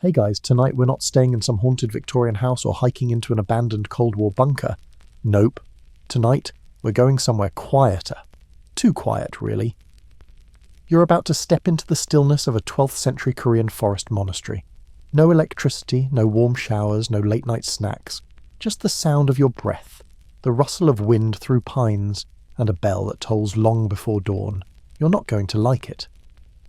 Hey guys, tonight we're not staying in some haunted Victorian house or hiking into an abandoned Cold War bunker. Nope. Tonight, we're going somewhere quieter. Too quiet, really. You're about to step into the stillness of a 12th century Korean forest monastery. No electricity, no warm showers, no late night snacks. Just the sound of your breath, the rustle of wind through pines, and a bell that tolls long before dawn. You're not going to like it.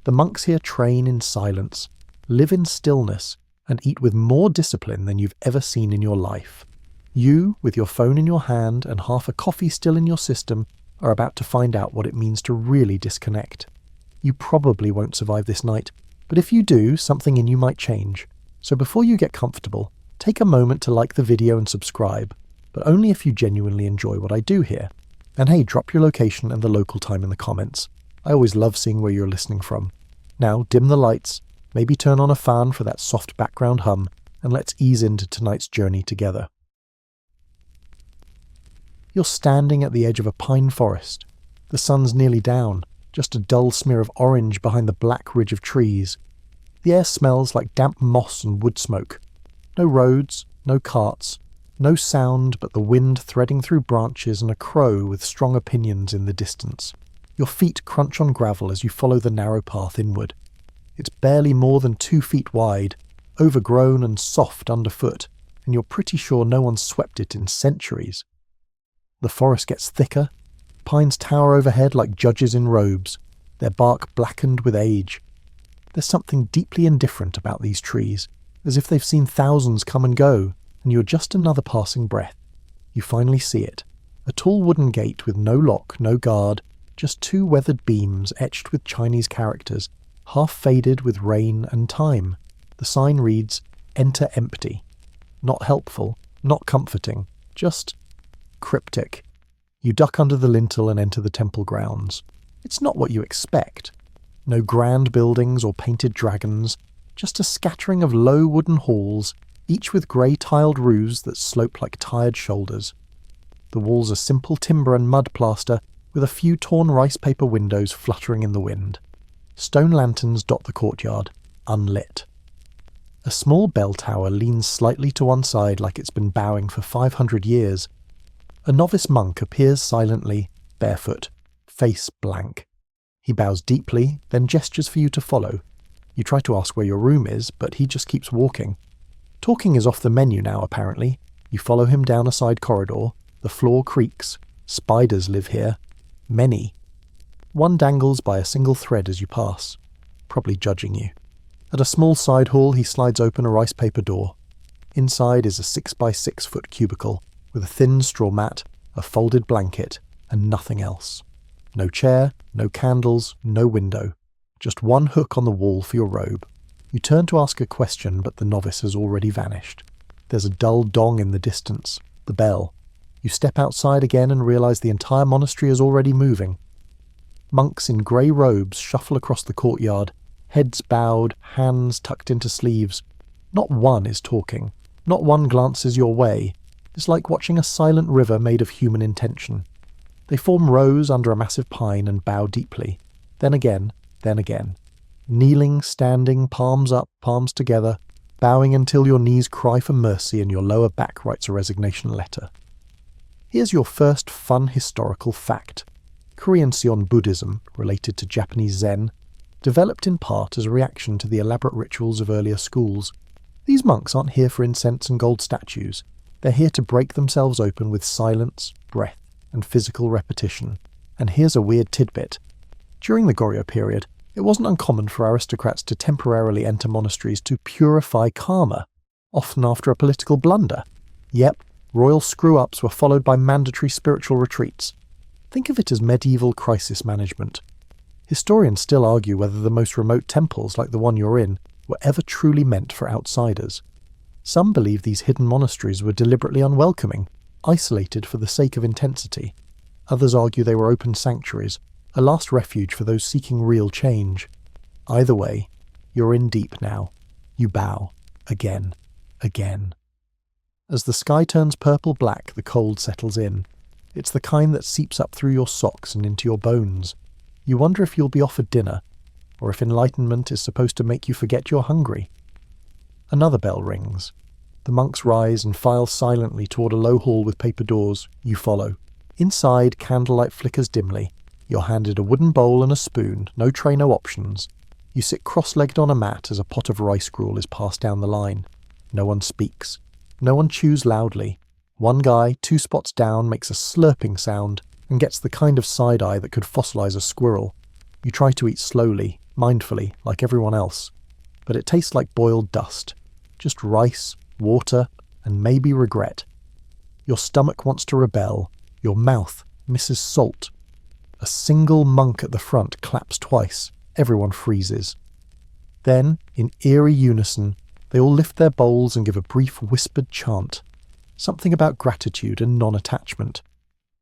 The monks here train in silence, live in stillness, and eat with more discipline than you've ever seen in your life. You, with your phone in your hand and half a coffee still in your system, are about to find out what it means to really disconnect. You probably won't survive this night, but if you do, something in you might change. So before you get comfortable, take a moment to like the video and subscribe, but only if you genuinely enjoy what I do here. And hey, drop your location and the local time in the comments. I always love seeing where you're listening from. Now, dim the lights, maybe turn on a fan for that soft background hum, and let's ease into tonight's journey together. You're standing at the edge of a pine forest. The sun's nearly down, just a dull smear of orange behind the black ridge of trees. The air smells like damp moss and wood smoke. No roads, no carts, no sound but the wind threading through branches and a crow with strong opinions in the distance. Your feet crunch on gravel as you follow the narrow path inward. It's barely more than 2 feet wide, overgrown and soft underfoot, and you're pretty sure no one's swept it in centuries. The forest gets thicker. Pines tower overhead like judges in robes, their bark blackened with age. There's something deeply indifferent about these trees, as if they've seen thousands come and go, and you're just another passing breath. You finally see it. A tall wooden gate with no lock, no guard, just 2 weathered beams etched with Chinese characters, half faded with rain and time. The sign reads, "Enter empty." Not helpful, not comforting, just cryptic. You duck under the lintel and enter the temple grounds. It's not what you expect. No grand buildings or painted dragons, just a scattering of low wooden halls, each with grey tiled roofs that slope like tired shoulders. The walls are simple timber and mud plaster, with a few torn rice paper windows fluttering in the wind. Stone lanterns dot the courtyard, unlit. A small bell tower leans slightly to one side like it's been bowing for 500 years. A novice monk appears silently, barefoot, face blank. He bows deeply, then gestures for you to follow. You try to ask where your room is, but he just keeps walking. Talking is off the menu now, apparently. You follow him down a side corridor. The floor creaks. Spiders live here. Many. One dangles by a single thread as you pass, probably judging you. At a small side hall, he slides open a rice paper door. Inside is a 6x6 foot cubicle, with a thin straw mat, a folded blanket, and nothing else. No chair, no candles, no window. Just one hook on the wall for your robe. You turn to ask a question, but the novice has already vanished. There's a dull dong in the distance, the bell. You step outside again and realize the entire monastery is already moving. Monks in grey robes shuffle across the courtyard, heads bowed, hands tucked into sleeves. Not one is talking. Not one glances your way. It's like watching a silent river made of human intention. They form rows under a massive pine and bow deeply. Then again, then again. Kneeling, standing, palms up, palms together, bowing until your knees cry for mercy and your lower back writes a resignation letter. Here's your first fun historical fact. Korean Seon Buddhism, related to Japanese Zen, developed in part as a reaction to the elaborate rituals of earlier schools. These monks aren't here for incense and gold statues. They're here to break themselves open with silence, breath, and physical repetition. And here's a weird tidbit. During the Goryeo period, it wasn't uncommon for aristocrats to temporarily enter monasteries to purify karma, often after a political blunder. Yep, royal screw-ups were followed by mandatory spiritual retreats. Think of it as medieval crisis management. Historians still argue whether the most remote temples, like the one you're in, were ever truly meant for outsiders. Some believe these hidden monasteries were deliberately unwelcoming, isolated for the sake of intensity. Others argue they were open sanctuaries, a last refuge for those seeking real change. Either way, you're in deep now. You bow. Again. Again. As the sky turns purple-black, the cold settles in. It's the kind that seeps up through your socks and into your bones. You wonder if you'll be offered dinner, or if enlightenment is supposed to make you forget you're hungry. Another bell rings. The monks rise and file silently toward a low hall with paper doors. You follow. Inside, candlelight flickers dimly. You're handed a wooden bowl and a spoon, no tray, no options. You sit cross-legged on a mat as a pot of rice gruel is passed down the line. No one speaks. No one chews loudly. One guy, 2 spots down, makes a slurping sound and gets the kind of side-eye that could fossilize a squirrel. You try to eat slowly, mindfully, like everyone else. But it tastes like boiled dust. Just rice, water, and maybe regret. Your stomach wants to rebel. Your mouth misses salt. A single monk at the front claps twice. Everyone freezes. Then, in eerie unison, they all lift their bowls and give a brief whispered chant. Something about gratitude and non-attachment.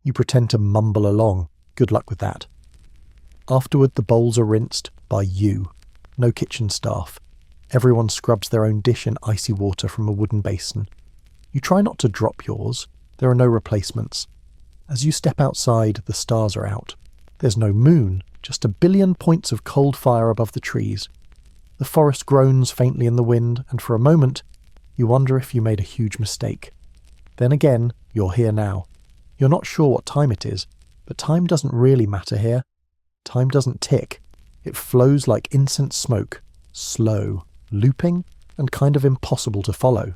You pretend to mumble along. Good luck with that. Afterward, the bowls are rinsed by you. No kitchen staff. Everyone scrubs their own dish in icy water from a wooden basin. You try not to drop yours. There are no replacements. As you step outside, the stars are out. There's no moon, just a billion points of cold fire above the trees. The forest groans faintly in the wind, and for a moment, you wonder if you made a huge mistake. Then again, you're here now. You're not sure what time it is, but time doesn't really matter here. Time doesn't tick. It flows like incense smoke, slow, looping, and kind of impossible to follow.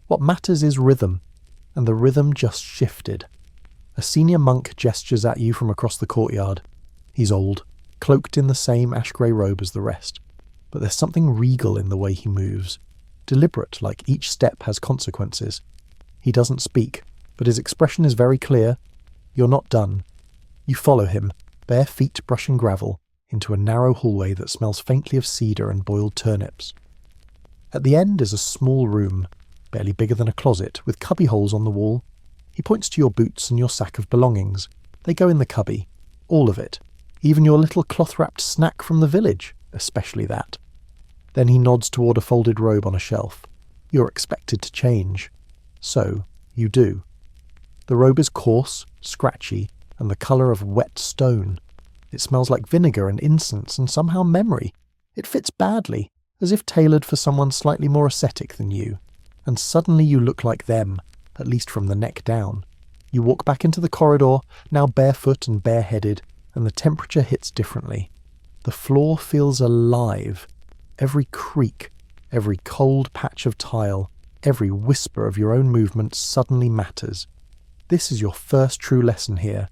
What matters is rhythm, and the rhythm just shifted. A senior monk gestures at you from across the courtyard. He's old, cloaked in the same ash-grey robe as the rest, but there's something regal in the way he moves, deliberate, like each step has consequences. He doesn't speak, but his expression is very clear. You're not done. You follow him, bare feet brushing gravel, into a narrow hallway that smells faintly of cedar and boiled turnips. At the end is a small room, barely bigger than a closet, with cubby holes on the wall. He points to your boots and your sack of belongings. They go in the cubby. All of it. Even your little cloth-wrapped snack from the village, especially that. Then he nods toward a folded robe on a shelf. You're expected to change. So, you do. The robe is coarse, scratchy, and the colour of wet stone. It smells like vinegar and incense and somehow memory. It fits badly, as if tailored for someone slightly more ascetic than you. And suddenly you look like them, at least from the neck down. You walk back into the corridor, now barefoot and bareheaded, and the temperature hits differently. The floor feels alive. Every creak, every cold patch of tile, every whisper of your own movements suddenly matters. This is your first true lesson here.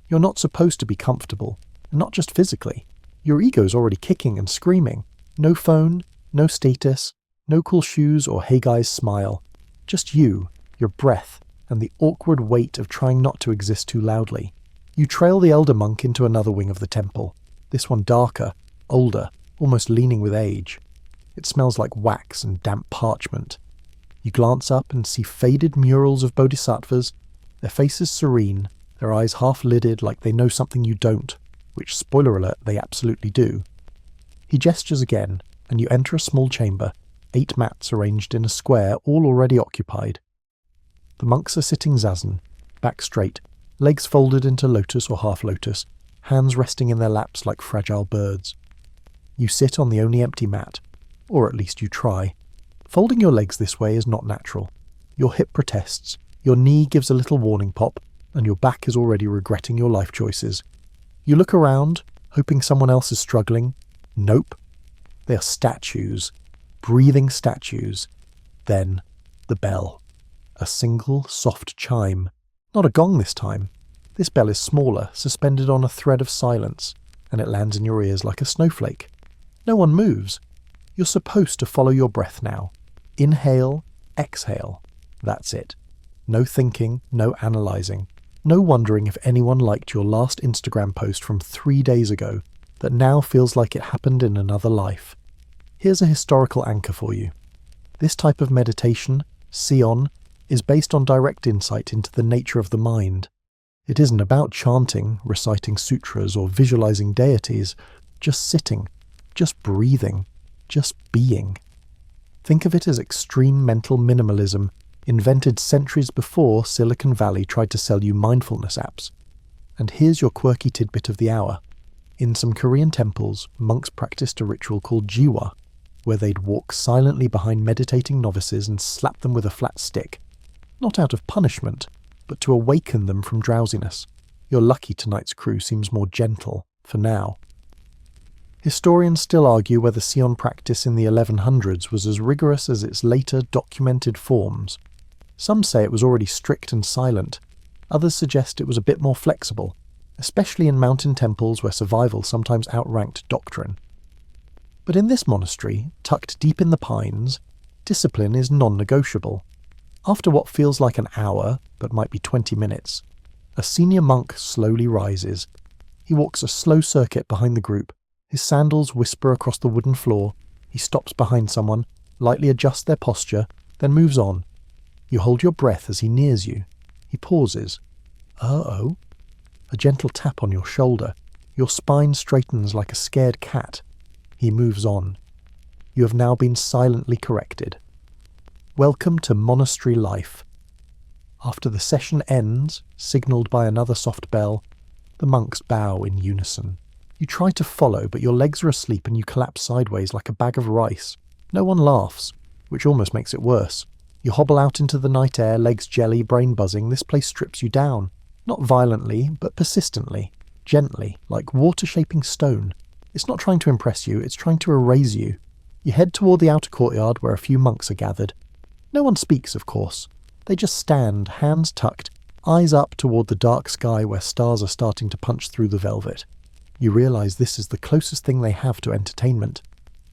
You're not supposed to be comfortable, and not just physically. Your ego's already kicking and screaming. No phone, no status, no cool shoes or hey guys smile. Just you, your breath, and the awkward weight of trying not to exist too loudly. You trail the elder monk into another wing of the temple, this one darker, older, almost leaning with age. It smells like wax and damp parchment. You glance up and see faded murals of bodhisattvas, their faces serene, their eyes half-lidded like they know something you don't, which, spoiler alert, they absolutely do. He gestures again, and you enter a small chamber, 8 mats arranged in a square, all already occupied. The monks are sitting zazen, back straight, legs folded into lotus or half-lotus, hands resting in their laps like fragile birds. You sit on the only empty mat, or at least you try. Folding your legs this way is not natural. Your hip protests, your knee gives a little warning pop, and your back is already regretting your life choices. You look around, hoping someone else is struggling. Nope. They are statues. Breathing statues. Then, the bell. A single, soft chime. Not a gong this time. This bell is smaller, suspended on a thread of silence, and it lands in your ears like a snowflake. No one moves. You're supposed to follow your breath now. Inhale, exhale. That's it. No thinking, no analysing. No wondering if anyone liked your last Instagram post from 3 days ago that now feels like it happened in another life. Here's a historical anchor for you. This type of meditation, Sion, is based on direct insight into the nature of the mind. It isn't about chanting, reciting sutras, or visualizing deities, just sitting, just breathing, just being. Think of it as extreme mental minimalism, invented centuries before Silicon Valley tried to sell you mindfulness apps. And here's your quirky tidbit of the hour. In some Korean temples, monks practiced a ritual called jiwa. where they'd walk silently behind meditating novices and slap them with a flat stick. Not out of punishment, but to awaken them from drowsiness. You're lucky tonight's crew seems more gentle, for now. Historians still argue whether Sion practice in the 1100s was as rigorous as its later documented forms. Some say it was already strict and silent. Others suggest it was a bit more flexible, especially in mountain temples where survival sometimes outranked doctrine. But in this monastery, tucked deep in the pines, discipline is non-negotiable. After what feels like an hour, but might be 20 minutes, a senior monk slowly rises. He walks a slow circuit behind the group. His sandals whisper across the wooden floor. He stops behind someone, lightly adjusts their posture, then moves on. You hold your breath as he nears you. He pauses. Uh-oh. A gentle tap on your shoulder. Your spine straightens like a scared cat. He moves on. You have now been silently corrected. Welcome to monastery life. After the session ends, signalled by another soft bell, the monks bow in unison. You try to follow, but your legs are asleep and you collapse sideways like a bag of rice. No one laughs, which almost makes it worse. You hobble out into the night air, legs jelly, brain buzzing. This place strips you down. Not violently, but persistently. Gently, like water shaping stone. It's not trying to impress you, it's trying to erase you. You head toward the outer courtyard where a few monks are gathered. No one speaks, of course. They just stand, hands tucked, eyes up toward the dark sky where stars are starting to punch through the velvet. You realise this is the closest thing they have to entertainment.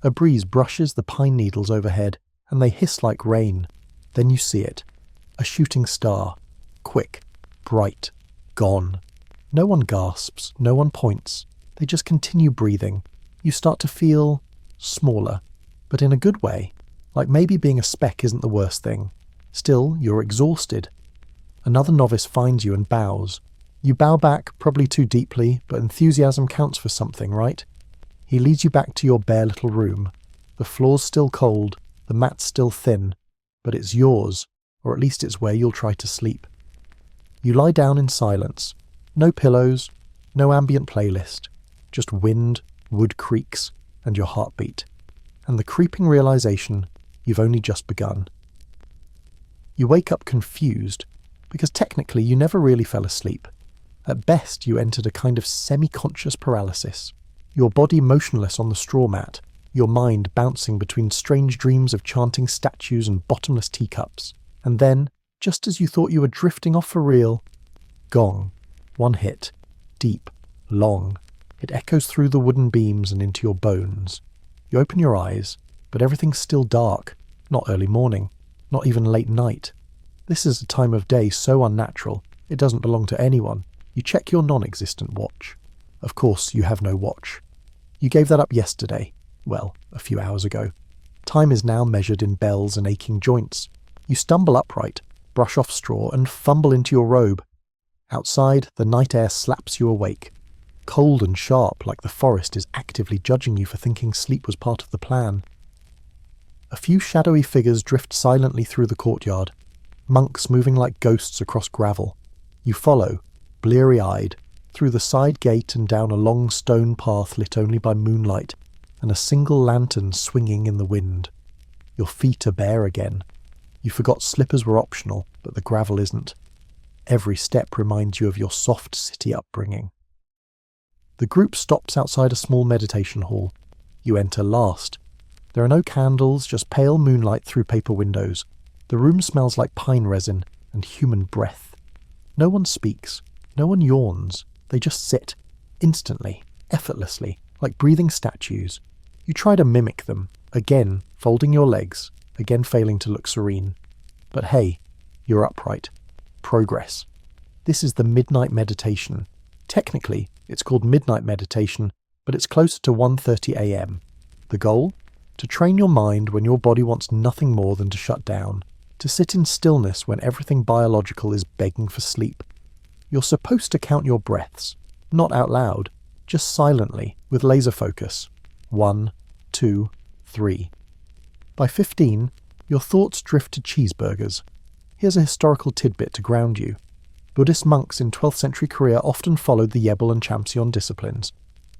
A breeze brushes the pine needles overhead, and they hiss like rain. Then you see it. A shooting star. Quick. Bright. Gone. No one gasps. No one points. They just continue breathing. You start to feel smaller, but in a good way. Like maybe being a speck isn't the worst thing. Still, you're exhausted. Another novice finds you and bows. You bow back, probably too deeply, but enthusiasm counts for something, right? He leads you back to your bare little room. The floor's still cold, the mat's still thin, but it's yours, or at least it's where you'll try to sleep. You lie down in silence. No pillows, no ambient playlist, just wind, wood creaks, and your heartbeat. And the creeping realization you've only just begun. You wake up confused, because technically you never really fell asleep. At best, you entered a kind of semi-conscious paralysis, your body motionless on the straw mat, your mind bouncing between strange dreams of chanting statues and bottomless teacups. And then, just as you thought you were drifting off for real, gong. One hit. Deep. Long. It echoes through the wooden beams and into your bones. You open your eyes, but everything's still dark. Not early morning. Not even late night. This is a time of day so unnatural, it doesn't belong to anyone. You check your non-existent watch. Of course, you have no watch. You gave that up yesterday. Well, a few hours ago. Time is now measured in bells and aching joints. You stumble upright, brush off straw, and fumble into your robe. Outside, the night air slaps you awake. Cold and sharp, like the forest is actively judging you for thinking sleep was part of the plan. A few shadowy figures drift silently through the courtyard. Monks moving like ghosts across gravel. You follow, bleary-eyed, through the side gate and down a long stone path lit only by moonlight, and a single lantern swinging in the wind. Your feet are bare again. You forgot slippers were optional, but the gravel isn't. Every step reminds you of your soft city upbringing. The group stops outside a small meditation hall. You enter last. There are no candles, just pale moonlight through paper windows. The room smells like pine resin and human breath. No one speaks. No one yawns. They just sit, instantly, effortlessly, like breathing statues. You try to mimic them, again folding your legs, again failing to look serene. But hey, you're upright. Progress. This is the midnight meditation. Technically, it's called midnight meditation, but it's closer to 1:30 a.m. The goal? To train your mind when your body wants nothing more than to shut down. To sit in stillness when everything biological is begging for sleep. You're supposed to count your breaths, not out loud, just silently, with laser focus. 1, 2, 3. By 15, your thoughts drift to cheeseburgers. Here's a historical tidbit to ground you. Buddhist monks in 12th century Korea often followed the Yebul and Chamseon disciplines,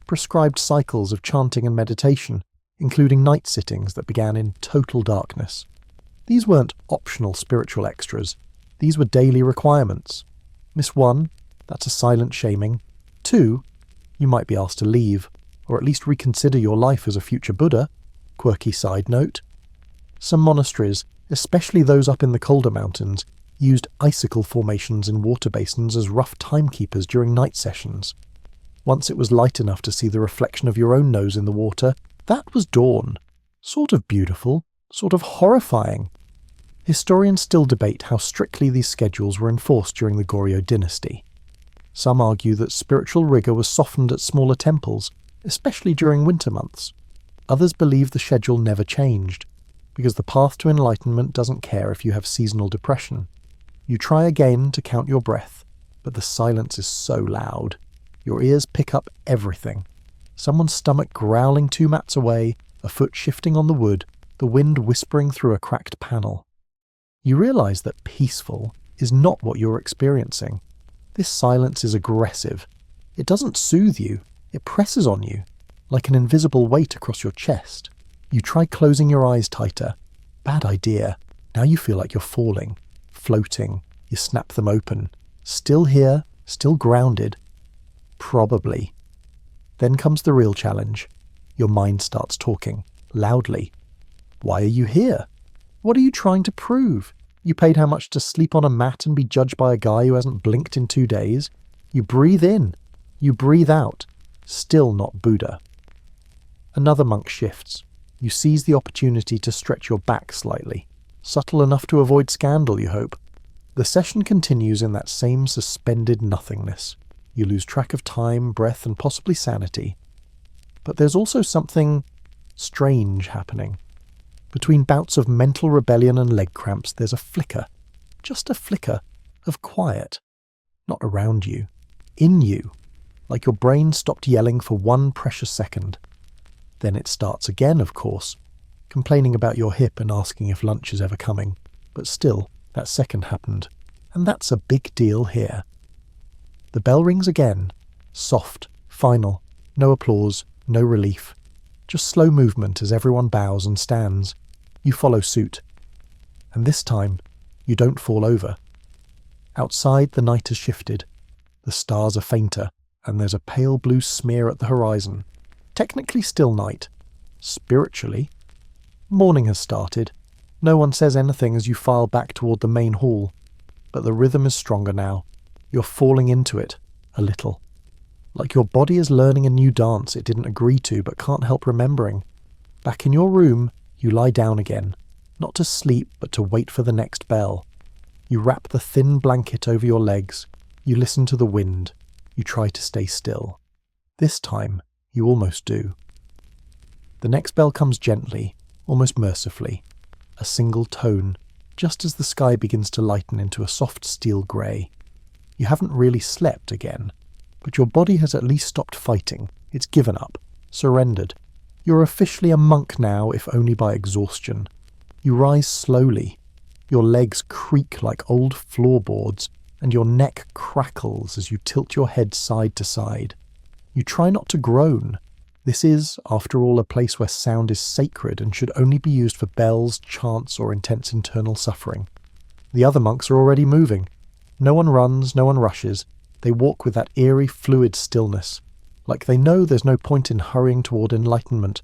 prescribed cycles of chanting and meditation, including night sittings that began in total darkness. These weren't optional spiritual extras. These were daily requirements. Miss one, that's a silent shaming. 2, you might be asked to leave, or at least reconsider your life as a future Buddha. Quirky side note. Some monasteries, especially those up in the colder mountains, used icicle formations in water basins as rough timekeepers during night sessions. Once it was light enough to see the reflection of your own nose in the water, that was dawn. Sort of beautiful, sort of horrifying. Historians still debate how strictly these schedules were enforced during the Goryeo dynasty. Some argue that spiritual rigour was softened at smaller temples, especially during winter months. Others believe the schedule never changed, because the path to enlightenment doesn't care if you have seasonal depression. You try again to count your breath, but the silence is so loud. Your ears pick up everything. Someone's stomach growling 2 mats away, a foot shifting on the wood, the wind whispering through a cracked panel. You realise that peaceful is not what you're experiencing. This silence is aggressive. It doesn't soothe you, it presses on you, like an invisible weight across your chest. You try closing your eyes tighter. Bad idea. Now you feel like you're falling, floating. You snap them open. Still here, still grounded. Probably. Then comes the real challenge. Your mind starts talking, loudly. Why are you here? What are you trying to prove? You paid how much to sleep on a mat and be judged by a guy who hasn't blinked in 2 days? You breathe in. You breathe out. Still not Buddha. Another monk shifts. You seize the opportunity to stretch your back slightly. Subtle enough to avoid scandal, you hope. The session continues in that same suspended nothingness. You lose track of time, breath, and possibly sanity. But there's also something strange happening. Between bouts of mental rebellion and leg cramps, there's a flicker, just a flicker, of quiet. Not around you, in you, like your brain stopped yelling for 1 precious second. Then it starts again, of course, complaining about your hip and asking if lunch is ever coming. But still, that second happened, and that's a big deal here. The bell rings again, soft, final, no applause, no relief. Just slow movement as everyone bows and stands. You follow suit. And this time, you don't fall over. Outside, the night has shifted. The stars are fainter, and there's a pale blue smear at the horizon. Technically still night. Spiritually, morning has started. No one says anything as you file back toward the main hall. But the rhythm is stronger now. You're falling into it, a little. Like your body is learning a new dance it didn't agree to but can't help remembering. Back in your room, you lie down again, not to sleep but to wait for the next bell. You wrap the thin blanket over your legs, you listen to the wind, you try to stay still. This time, you almost do. The next bell comes gently, almost mercifully, a single tone, just as the sky begins to lighten into a soft steel grey. You haven't really slept again, but your body has at least stopped fighting. It's given up, surrendered. You're officially a monk now, if only by exhaustion. You rise slowly. Your legs creak like old floorboards, and your neck crackles as you tilt your head side to side. You try not to groan. This is, after all, a place where sound is sacred and should only be used for bells, chants, or intense internal suffering. The other monks are already moving. No one runs, no one rushes. They walk with that eerie, fluid stillness, like they know there's no point in hurrying toward enlightenment.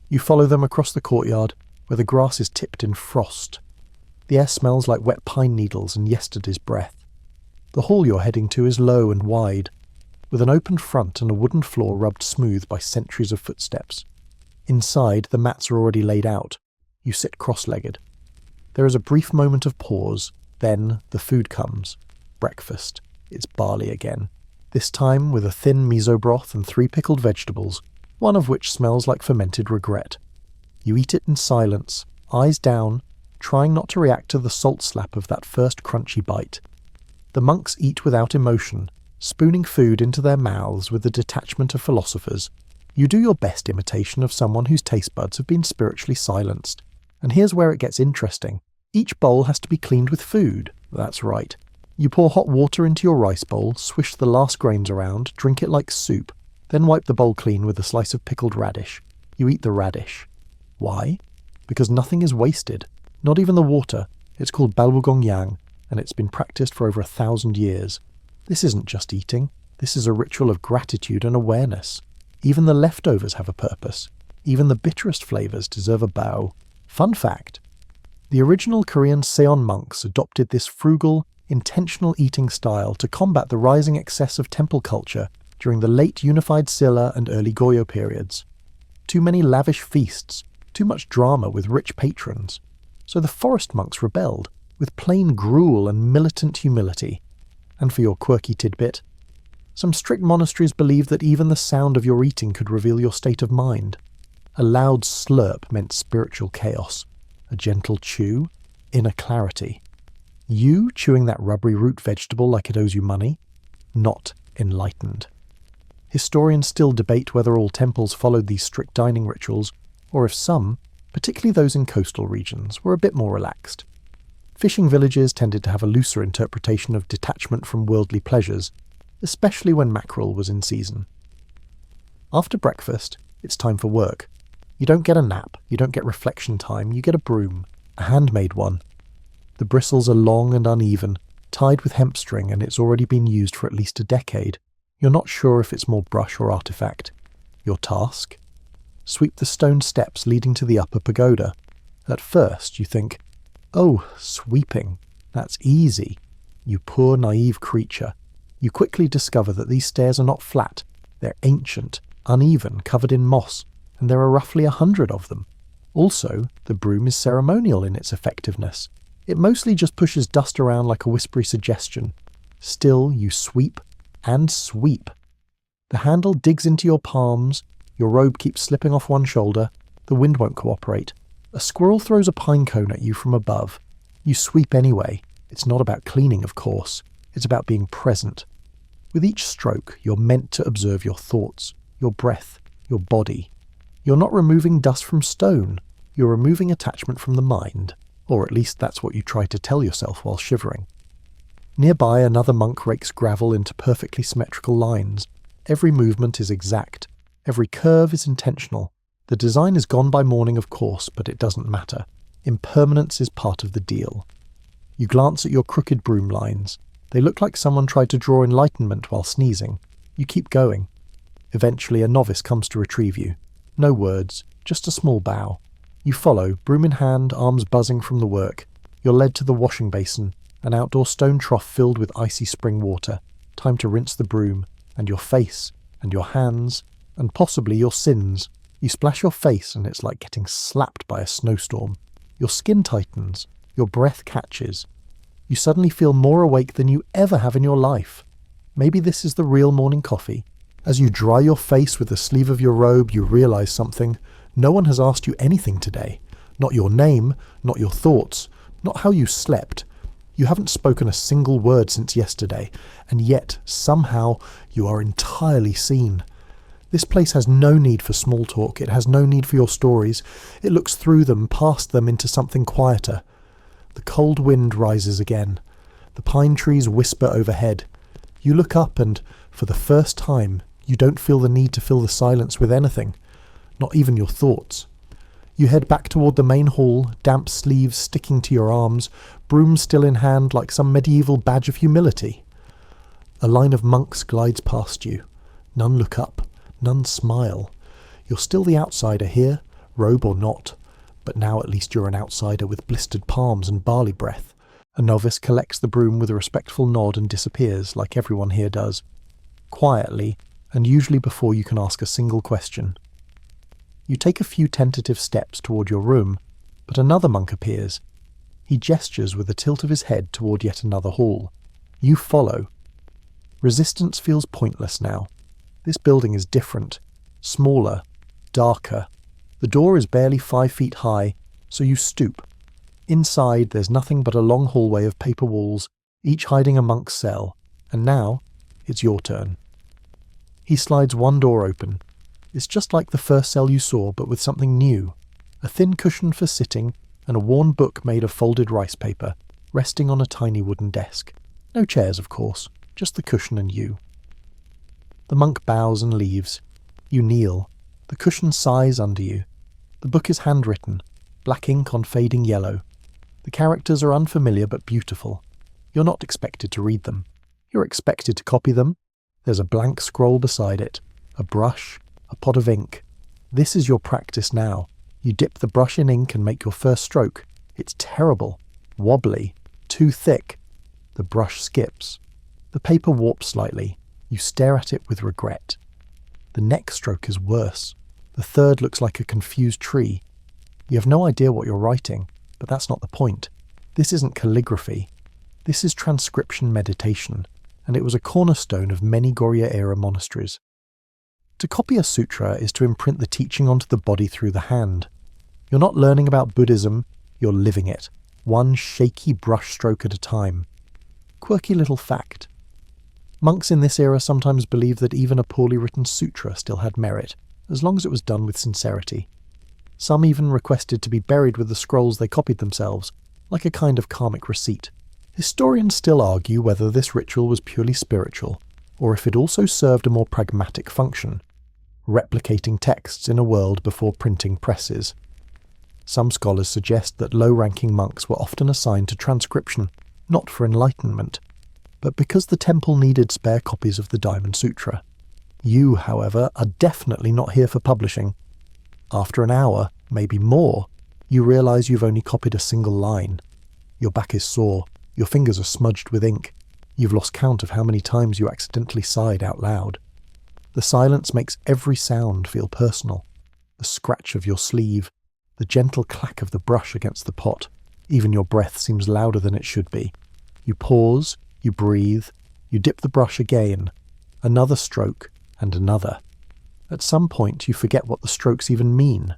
You follow them across the courtyard, where the grass is tipped in frost. The air smells like wet pine needles and yesterday's breath. The hall you're heading to is low and wide, with an open front and a wooden floor rubbed smooth by centuries of footsteps. Inside, the mats are already laid out. You sit cross-legged. There is a brief moment of pause, then the food comes. Breakfast. It's barley again. This time with a thin miso broth and 3 pickled vegetables, one of which smells like fermented regret. You eat it in silence, eyes down, trying not to react to the salt slap of that first crunchy bite. The monks eat without emotion, spooning food into their mouths with the detachment of philosophers. You do your best imitation of someone whose taste buds have been spiritually silenced. And here's where it gets interesting. Each bowl has to be cleaned with food. That's right. You pour hot water into your rice bowl, swish the last grains around, drink it like soup, then wipe the bowl clean with a slice of pickled radish. You eat the radish. Why? Because nothing is wasted, not even the water. It's called balbugongyang, and it's been practiced for over 1,000 years. This isn't just eating. This is a ritual of gratitude and awareness. Even the leftovers have a purpose. Even the bitterest flavors deserve a bow. Fun fact: the original Korean Seon monks adopted this frugal, intentional eating style to combat the rising excess of temple culture during the late unified Silla and early Goryeo periods. Too many lavish feasts, too much drama with rich patrons. So the forest monks rebelled, with plain gruel and militant humility. And for your quirky tidbit, some strict monasteries believed that even the sound of your eating could reveal your state of mind. A loud slurp meant spiritual chaos. A gentle chew, inner clarity. You chewing that rubbery root vegetable like it owes you money? Not enlightened. Historians still debate whether all temples followed these strict dining rituals, or if some, particularly those in coastal regions, were a bit more relaxed. Fishing villages tended to have a looser interpretation of detachment from worldly pleasures, especially when mackerel was in season. After breakfast, it's time for work. You don't get a nap, you don't get reflection time, you get a broom, a handmade one. The bristles are long and uneven, tied with hemp string, and it's already been used for at least a decade. You're not sure if it's more brush or artifact. Your task? Sweep the stone steps leading to the upper pagoda. At first, you think, oh, sweeping, that's easy. You poor naive creature. You quickly discover that these stairs are not flat. They're ancient, uneven, covered in moss, and there are roughly 100 of them. Also, the broom is ceremonial in its effectiveness. It mostly just pushes dust around like a whispery suggestion. Still, you sweep and sweep. The handle digs into your palms, your robe keeps slipping off one shoulder, the wind won't cooperate. A squirrel throws a pine cone at you from above. You sweep anyway. It's not about cleaning, of course. It's about being present. With each stroke, you're meant to observe your thoughts, your breath, your body. You're not removing dust from stone. You're removing attachment from the mind. Or at least that's what you try to tell yourself while shivering. Nearby, another monk rakes gravel into perfectly symmetrical lines. Every movement is exact. Every curve is intentional. The design is gone by morning, of course, but it doesn't matter. Impermanence is part of the deal. You glance at your crooked broom lines. They look like someone tried to draw enlightenment while sneezing. You keep going. Eventually, a novice comes to retrieve you. No words, just a small bow. You follow, broom in hand, arms buzzing from the work. You're led to the washing basin, an outdoor stone trough filled with icy spring water. Time to rinse the broom, and your face, and your hands, and possibly your sins. You splash your face, and it's like getting slapped by a snowstorm. Your skin tightens. Your breath catches. You suddenly feel more awake than you ever have in your life. Maybe this is the real morning coffee. As you dry your face with the sleeve of your robe, you realize something. No one has asked you anything today. Not your name, not your thoughts, not how you slept. You haven't spoken a single word since yesterday, and yet, somehow, you are entirely seen. This place has no need for small talk. It has no need for your stories. It looks through them, past them, into something quieter. The cold wind rises again. The pine trees whisper overhead. You look up and, for the first time, you don't feel the need to fill the silence with anything. Not even your thoughts. You head back toward the main hall, damp sleeves sticking to your arms, broom still in hand like some medieval badge of humility. A line of monks glides past you. None look up. None smile. You're still the outsider here, robe or not, but now at least you're an outsider with blistered palms and barley breath. A novice collects the broom with a respectful nod and disappears, like everyone here does. Quietly, and usually before you can ask a single question. You take a few tentative steps toward your room, but another monk appears. He gestures with a tilt of his head toward yet another hall. You follow. Resistance feels pointless now. This building is different, smaller, darker. The door is barely 5 feet high, so you stoop. Inside, there's nothing but a long hallway of paper walls, each hiding a monk's cell, and now, it's your turn. He slides one door open. It's just like the first cell you saw, but with something new. A thin cushion for sitting, and a worn book made of folded rice paper, resting on a tiny wooden desk. No chairs, of course, just the cushion and you. The monk bows and leaves. You kneel. The cushion sighs under you. The book is handwritten, black ink on fading yellow. The characters are unfamiliar but beautiful. You're not expected to read them. You're expected to copy them. There's a blank scroll beside it, a brush, a pot of ink. This is your practice now. You dip the brush in ink and make your first stroke. It's terrible, wobbly, too thick. The brush skips. The paper warps slightly. You stare at it with regret. The next stroke is worse. The third looks like a confused tree. You have no idea what you're writing, but that's not the point. This isn't calligraphy. This is transcription meditation, and it was a cornerstone of many Goryeo-era monasteries. To copy a sutra is to imprint the teaching onto the body through the hand. You're not learning about Buddhism, you're living it, one shaky brushstroke at a time. Quirky little fact. Monks in this era sometimes believed that even a poorly written sutra still had merit, as long as it was done with sincerity. Some even requested to be buried with the scrolls they copied themselves, like a kind of karmic receipt. Historians still argue whether this ritual was purely spiritual, or if it also served a more pragmatic function, replicating texts in a world before printing presses. Some scholars suggest that low-ranking monks were often assigned to transcription, not for enlightenment, but because the temple needed spare copies of the Diamond Sutra. You, however, are definitely not here for publishing. After an hour, maybe more, you realise you've only copied a single line. Your back is sore, your fingers are smudged with ink, you've lost count of how many times you accidentally sighed out loud. The silence makes every sound feel personal. The scratch of your sleeve, the gentle clack of the brush against the pot, even your breath seems louder than it should be. You pause, you breathe, you dip the brush again, another stroke, and another. At some point you forget what the strokes even mean.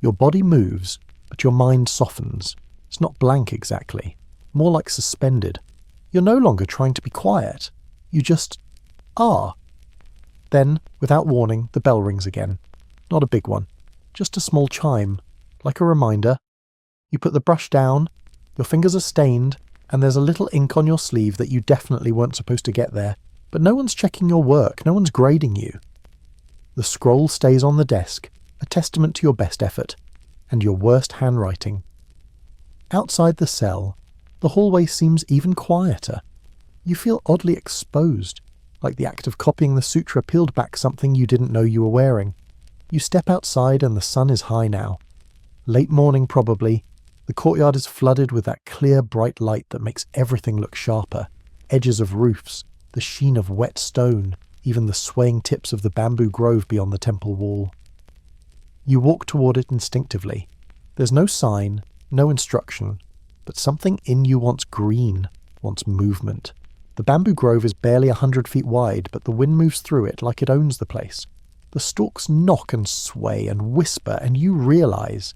Your body moves, but your mind softens. It's not blank exactly, more like suspended. You're no longer trying to be quiet. You just are. Then, without warning, the bell rings again. Not a big one, just a small chime, like a reminder. You put the brush down, your fingers are stained, and there's a little ink on your sleeve that you definitely weren't supposed to get there, but no one's checking your work, no one's grading you. The scroll stays on the desk, a testament to your best effort, and your worst handwriting. Outside the cell, the hallway seems even quieter. You feel oddly exposed, like the act of copying the sutra peeled back something you didn't know you were wearing. You step outside and the sun is high now. Late morning probably. The courtyard is flooded with that clear, bright light that makes everything look sharper. Edges of roofs, the sheen of wet stone, even the swaying tips of the bamboo grove beyond the temple wall. You walk toward it instinctively. There's no sign, no instruction, but something in you wants green, wants movement. The bamboo grove is barely 100 feet wide, but the wind moves through it like it owns the place. The stalks knock and sway and whisper, and you realize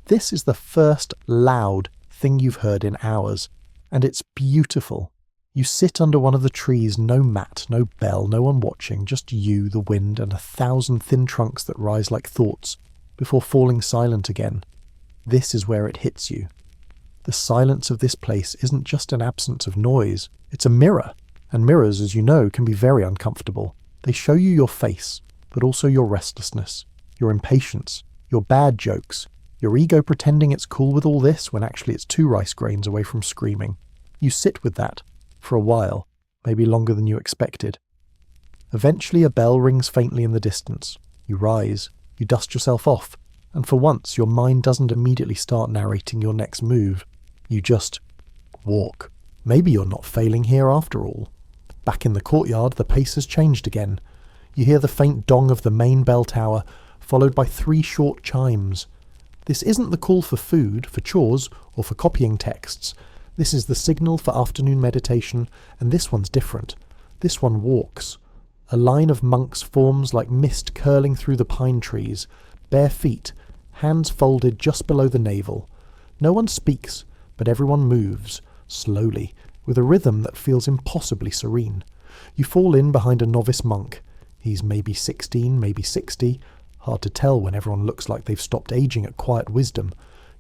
this is the first loud thing you've heard in hours, and it's beautiful. You sit under one of the trees, no mat, no bell, no one watching, just you, the wind, and 1,000 thin trunks that rise like thoughts, before falling silent again. This is where it hits you. The silence of this place isn't just an absence of noise, it's a mirror, and mirrors, as you know, can be very uncomfortable. They show you your face, but also your restlessness, your impatience, your bad jokes, your ego pretending it's cool with all this when actually it's 2 rice grains away from screaming. You sit with that, for a while, maybe longer than you expected. Eventually a bell rings faintly in the distance. You rise, you dust yourself off, and for once your mind doesn't immediately start narrating your next move. You just walk. Maybe you're not failing here after all. Back in the courtyard, the pace has changed again. You hear the faint dong of the main bell tower, followed by 3 short chimes. This isn't the call for food, for chores, or for copying texts. This is the signal for afternoon meditation, and this one's different. This one walks. A line of monks forms like mist curling through the pine trees, bare feet, hands folded just below the navel. No one speaks, but everyone moves, slowly, with a rhythm that feels impossibly serene. You fall in behind a novice monk. He's maybe 16, maybe 60. Hard to tell when everyone looks like they've stopped aging at quiet wisdom.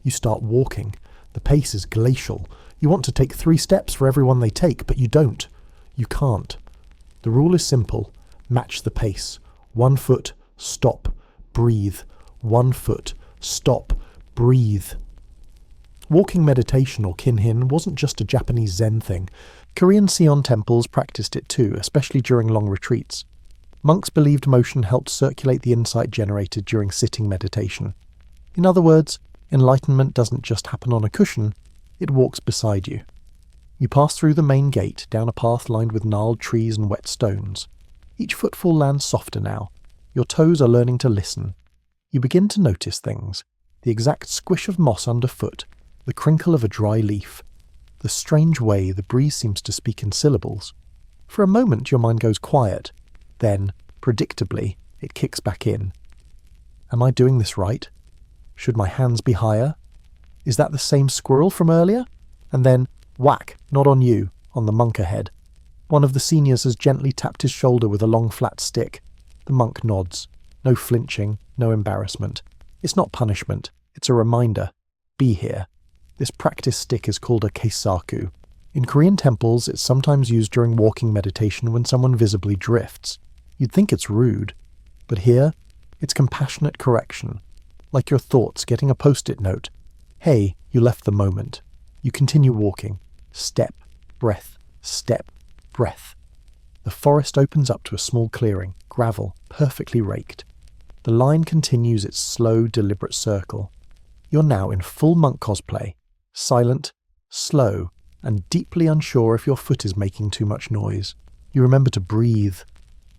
You start walking. The pace is glacial. You want to take 3 steps for every one they take, but you don't. You can't. The rule is simple. Match the pace. 1 foot, stop. breathe. 1 foot. Stop. Breathe. Walking meditation, or kinhin, wasn't just a Japanese Zen thing. Korean Seon temples practiced it too, especially during long retreats. Monks believed motion helped circulate the insight generated during sitting meditation. In other words, enlightenment doesn't just happen on a cushion, it walks beside you. You pass through the main gate, down a path lined with gnarled trees and wet stones. Each footfall lands softer now. Your toes are learning to listen. You begin to notice things. The exact squish of moss underfoot, the crinkle of a dry leaf, the strange way the breeze seems to speak in syllables. For a moment your mind goes quiet. Then, predictably, it kicks back in. Am I doing this right? Should my hands be higher? Is that the same squirrel from earlier? And then, whack, not on you, on the monk ahead. One of the seniors has gently tapped his shoulder with a long flat stick. The monk nods. No flinching, no embarrassment. It's not punishment, it's a reminder. Be here. This practice stick is called a keisaku. In Korean temples, it's sometimes used during walking meditation when someone visibly drifts. You'd think it's rude, but here, it's compassionate correction. Like your thoughts getting a post-it note. Hey, you left the moment. You continue walking. Step, breath, step, breath. The forest opens up to a small clearing, gravel, perfectly raked. The line continues its slow, deliberate circle. You're now in full monk cosplay, silent, slow, and deeply unsure if your foot is making too much noise. You remember to breathe.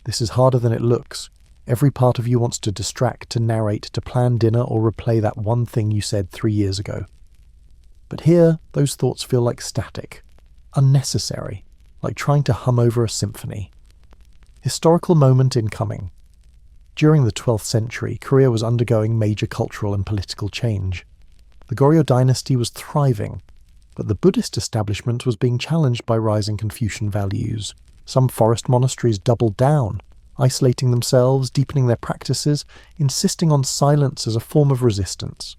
This is harder than it looks. Every part of you wants to distract, to narrate, to plan dinner or replay that one thing you said 3 years ago. But here, those thoughts feel like static, unnecessary, like trying to hum over a symphony. Historical moment incoming. During the 12th century, Korea was undergoing major cultural and political change. The Goryeo dynasty was thriving, but the Buddhist establishment was being challenged by rising Confucian values. Some forest monasteries doubled down, isolating themselves, deepening their practices, insisting on silence as a form of resistance.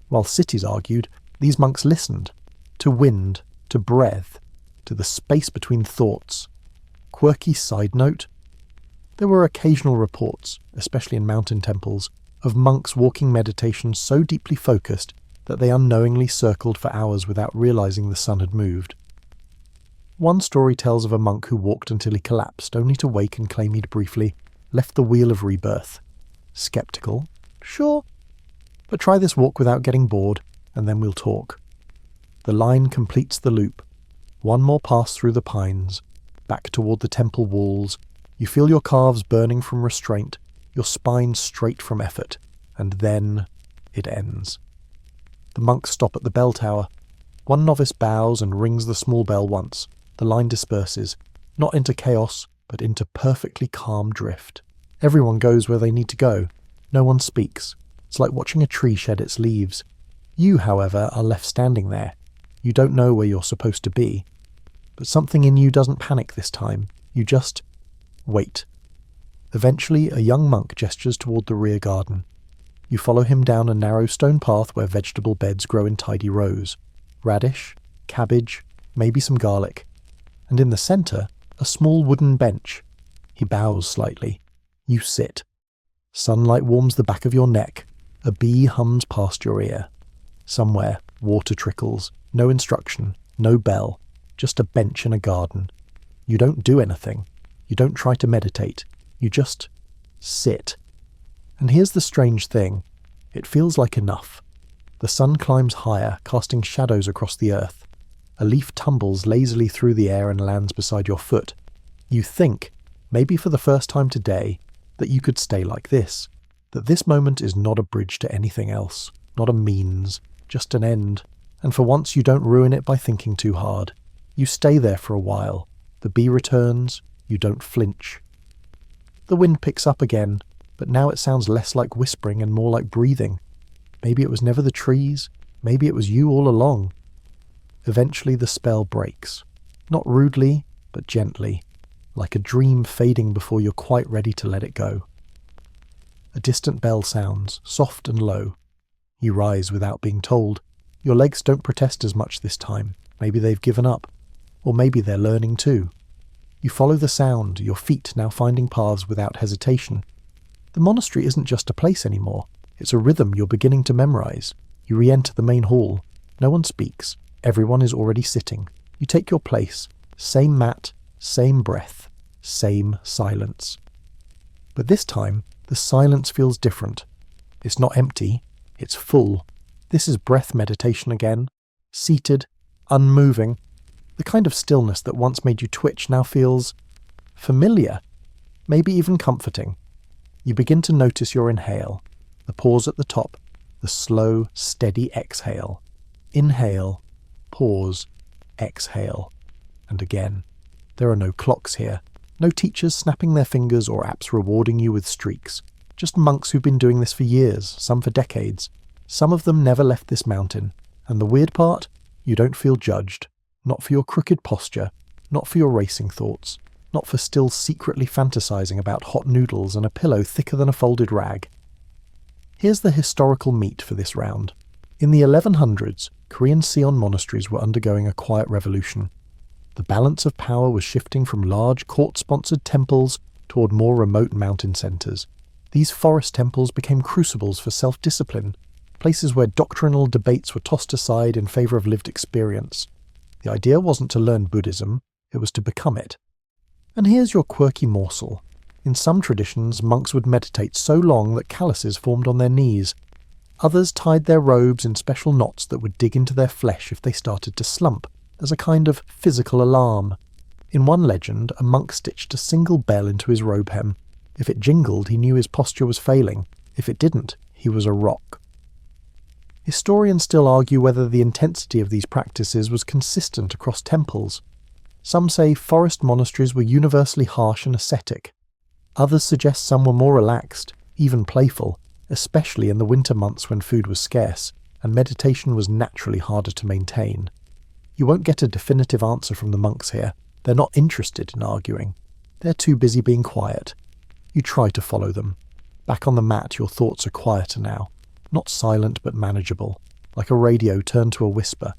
While cities argued, these monks listened, to wind, to breath, to the space between thoughts. Quirky side note: there were occasional reports, especially in mountain temples, of monks walking meditation so deeply focused that they unknowingly circled for hours without realizing the sun had moved. One story tells of a monk who walked until he collapsed, only to wake and claim he'd briefly left the wheel of rebirth. Skeptical? Sure. But try this walk without getting bored, and then we'll talk. The line completes the loop. One more pass through the pines, back toward the temple walls. You feel your calves burning from restraint, your spine straight from effort, and then it ends. The monks stop at the bell tower. One novice bows and rings the small bell once. The line disperses, not into chaos, but into perfectly calm drift. Everyone goes where they need to go. No one speaks. It's like watching a tree shed its leaves. You, however, are left standing there. You don't know where you're supposed to be. But something in you doesn't panic this time. You just wait. Eventually, a young monk gestures toward the rear garden. You follow him down a narrow stone path where vegetable beds grow in tidy rows. Radish, cabbage, maybe some garlic. And in the centre, a small wooden bench. He bows slightly. You sit. Sunlight warms the back of your neck. A bee hums past your ear. Somewhere, water trickles. No instruction, no bell. Just a bench in a garden. You don't do anything. You don't try to meditate. You just sit. And here's the strange thing. It feels like enough. The sun climbs higher, casting shadows across the earth. A leaf tumbles lazily through the air and lands beside your foot. You think, maybe for the first time today, that you could stay like this. That this moment is not a bridge to anything else. Not a means. Just an end. And for once you don't ruin it by thinking too hard. You stay there for a while. The bee returns. You don't flinch. The wind picks up again, but now it sounds less like whispering and more like breathing. Maybe it was never the trees. Maybe it was you all along. Eventually the spell breaks. Not rudely, but gently, like a dream fading before you're quite ready to let it go. A distant bell sounds, soft and low. You rise without being told. Your legs don't protest as much this time. Maybe they've given up. Or maybe they're learning too. You follow the sound, your feet now finding paths without hesitation. The monastery isn't just a place anymore. It's a rhythm you're beginning to memorize. You re-enter the main hall. No one speaks. Everyone is already sitting. You take your place. Same mat, same breath, same silence. But this time, the silence feels different. It's not empty. It's full. This is breath meditation again. Seated, unmoving. The kind of stillness that once made you twitch now feels familiar, maybe even comforting. You begin to notice your inhale, the pause at the top, the slow, steady exhale. Inhale, pause, exhale, and again. There are no clocks here, no teachers snapping their fingers or apps rewarding you with streaks. Just monks who've been doing this for years, some for decades. Some of them never left this mountain. And the weird part? You don't feel judged. Not for your crooked posture, not for your racing thoughts, not for still secretly fantasizing about hot noodles and a pillow thicker than a folded rag. Here's the historical meat for this round. In the 1100s, Korean Seon monasteries were undergoing a quiet revolution. The balance of power was shifting from large court-sponsored temples toward more remote mountain centers. These forest temples became crucibles for self-discipline, places where doctrinal debates were tossed aside in favor of lived experience. The idea wasn't to learn Buddhism, it was to become it. And here's your quirky morsel. In some traditions, monks would meditate so long that calluses formed on their knees. Others tied their robes in special knots that would dig into their flesh if they started to slump, as a kind of physical alarm. In one legend, a monk stitched a single bell into his robe hem. If it jingled, he knew his posture was failing. If it didn't, he was a rock. Historians still argue whether the intensity of these practices was consistent across temples. Some say forest monasteries were universally harsh and ascetic. Others suggest some were more relaxed, even playful, especially in the winter months when food was scarce, and meditation was naturally harder to maintain. You won't get a definitive answer from the monks here. They're not interested in arguing. They're too busy being quiet. You try to follow them. Back on the mat, your thoughts are quieter now. Not silent but manageable, like a radio turned to a whisper.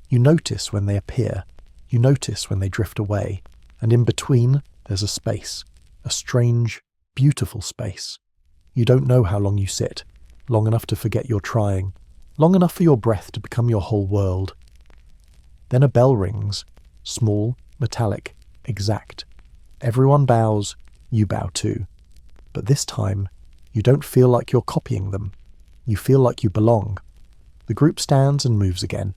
You notice when they appear. You notice when they drift away. And in between, there's a space. A strange, beautiful space. You don't know how long you sit. Long enough to forget you're trying. Long enough for your breath to become your whole world. Then a bell rings. Small, metallic, exact. Everyone bows. You bow too. But this time, you don't feel like you're copying them. You feel like you belong. The group stands and moves again.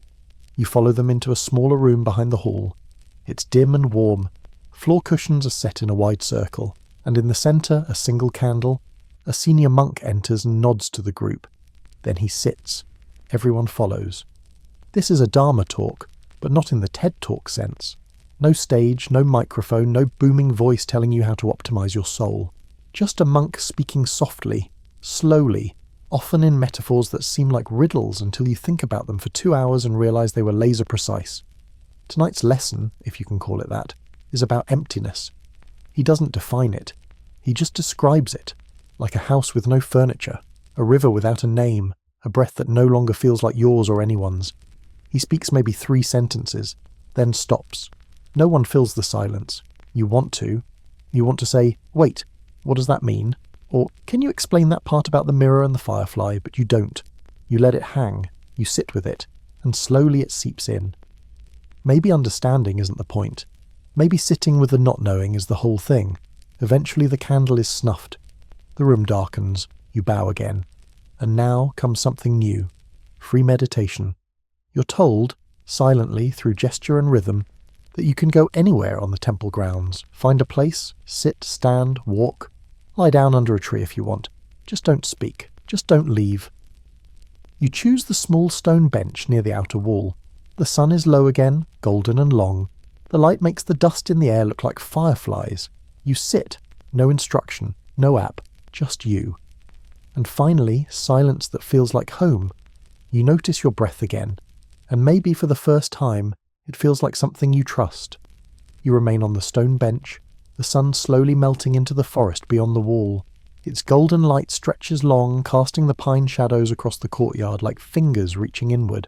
You follow them into a smaller room behind the hall. It's dim and warm. Floor cushions are set in a wide circle, and in the centre, a single candle. A senior monk enters and nods to the group. Then he sits. Everyone follows. This is a Dharma talk, but not in the TED Talk sense. No stage, no microphone, no booming voice telling you how to optimize your soul. Just a monk speaking softly, slowly, often in metaphors that seem like riddles until you think about them for 2 hours and realize they were laser precise. Tonight's lesson, if you can call it that, is about emptiness. He doesn't define it. He just describes it, like a house with no furniture, a river without a name, a breath that no longer feels like yours or anyone's. He speaks maybe 3 sentences, then stops. No one fills the silence. You want to. You want to say, wait, what does that mean? Or, can you explain that part about the mirror and the firefly? But you don't. You let it hang. You sit with it. And slowly it seeps in. Maybe understanding isn't the point. Maybe sitting with the not knowing is the whole thing. Eventually the candle is snuffed. The room darkens. You bow again. And now comes something new. Free meditation. You're told, silently through gesture and rhythm, that you can go anywhere on the temple grounds. Find a place, sit, stand, walk. Lie down under a tree if you want. Just don't speak. Just don't leave. You choose the small stone bench near the outer wall. The sun is low again, golden and long. The light makes the dust in the air look like fireflies. You sit. No instruction. No app. Just you. And finally, silence that feels like home. You notice your breath again. And maybe for the first time, it feels like something you trust. You remain on the stone bench, the sun slowly melting into the forest beyond the wall. Its golden light stretches long, casting the pine shadows across the courtyard like fingers reaching inward.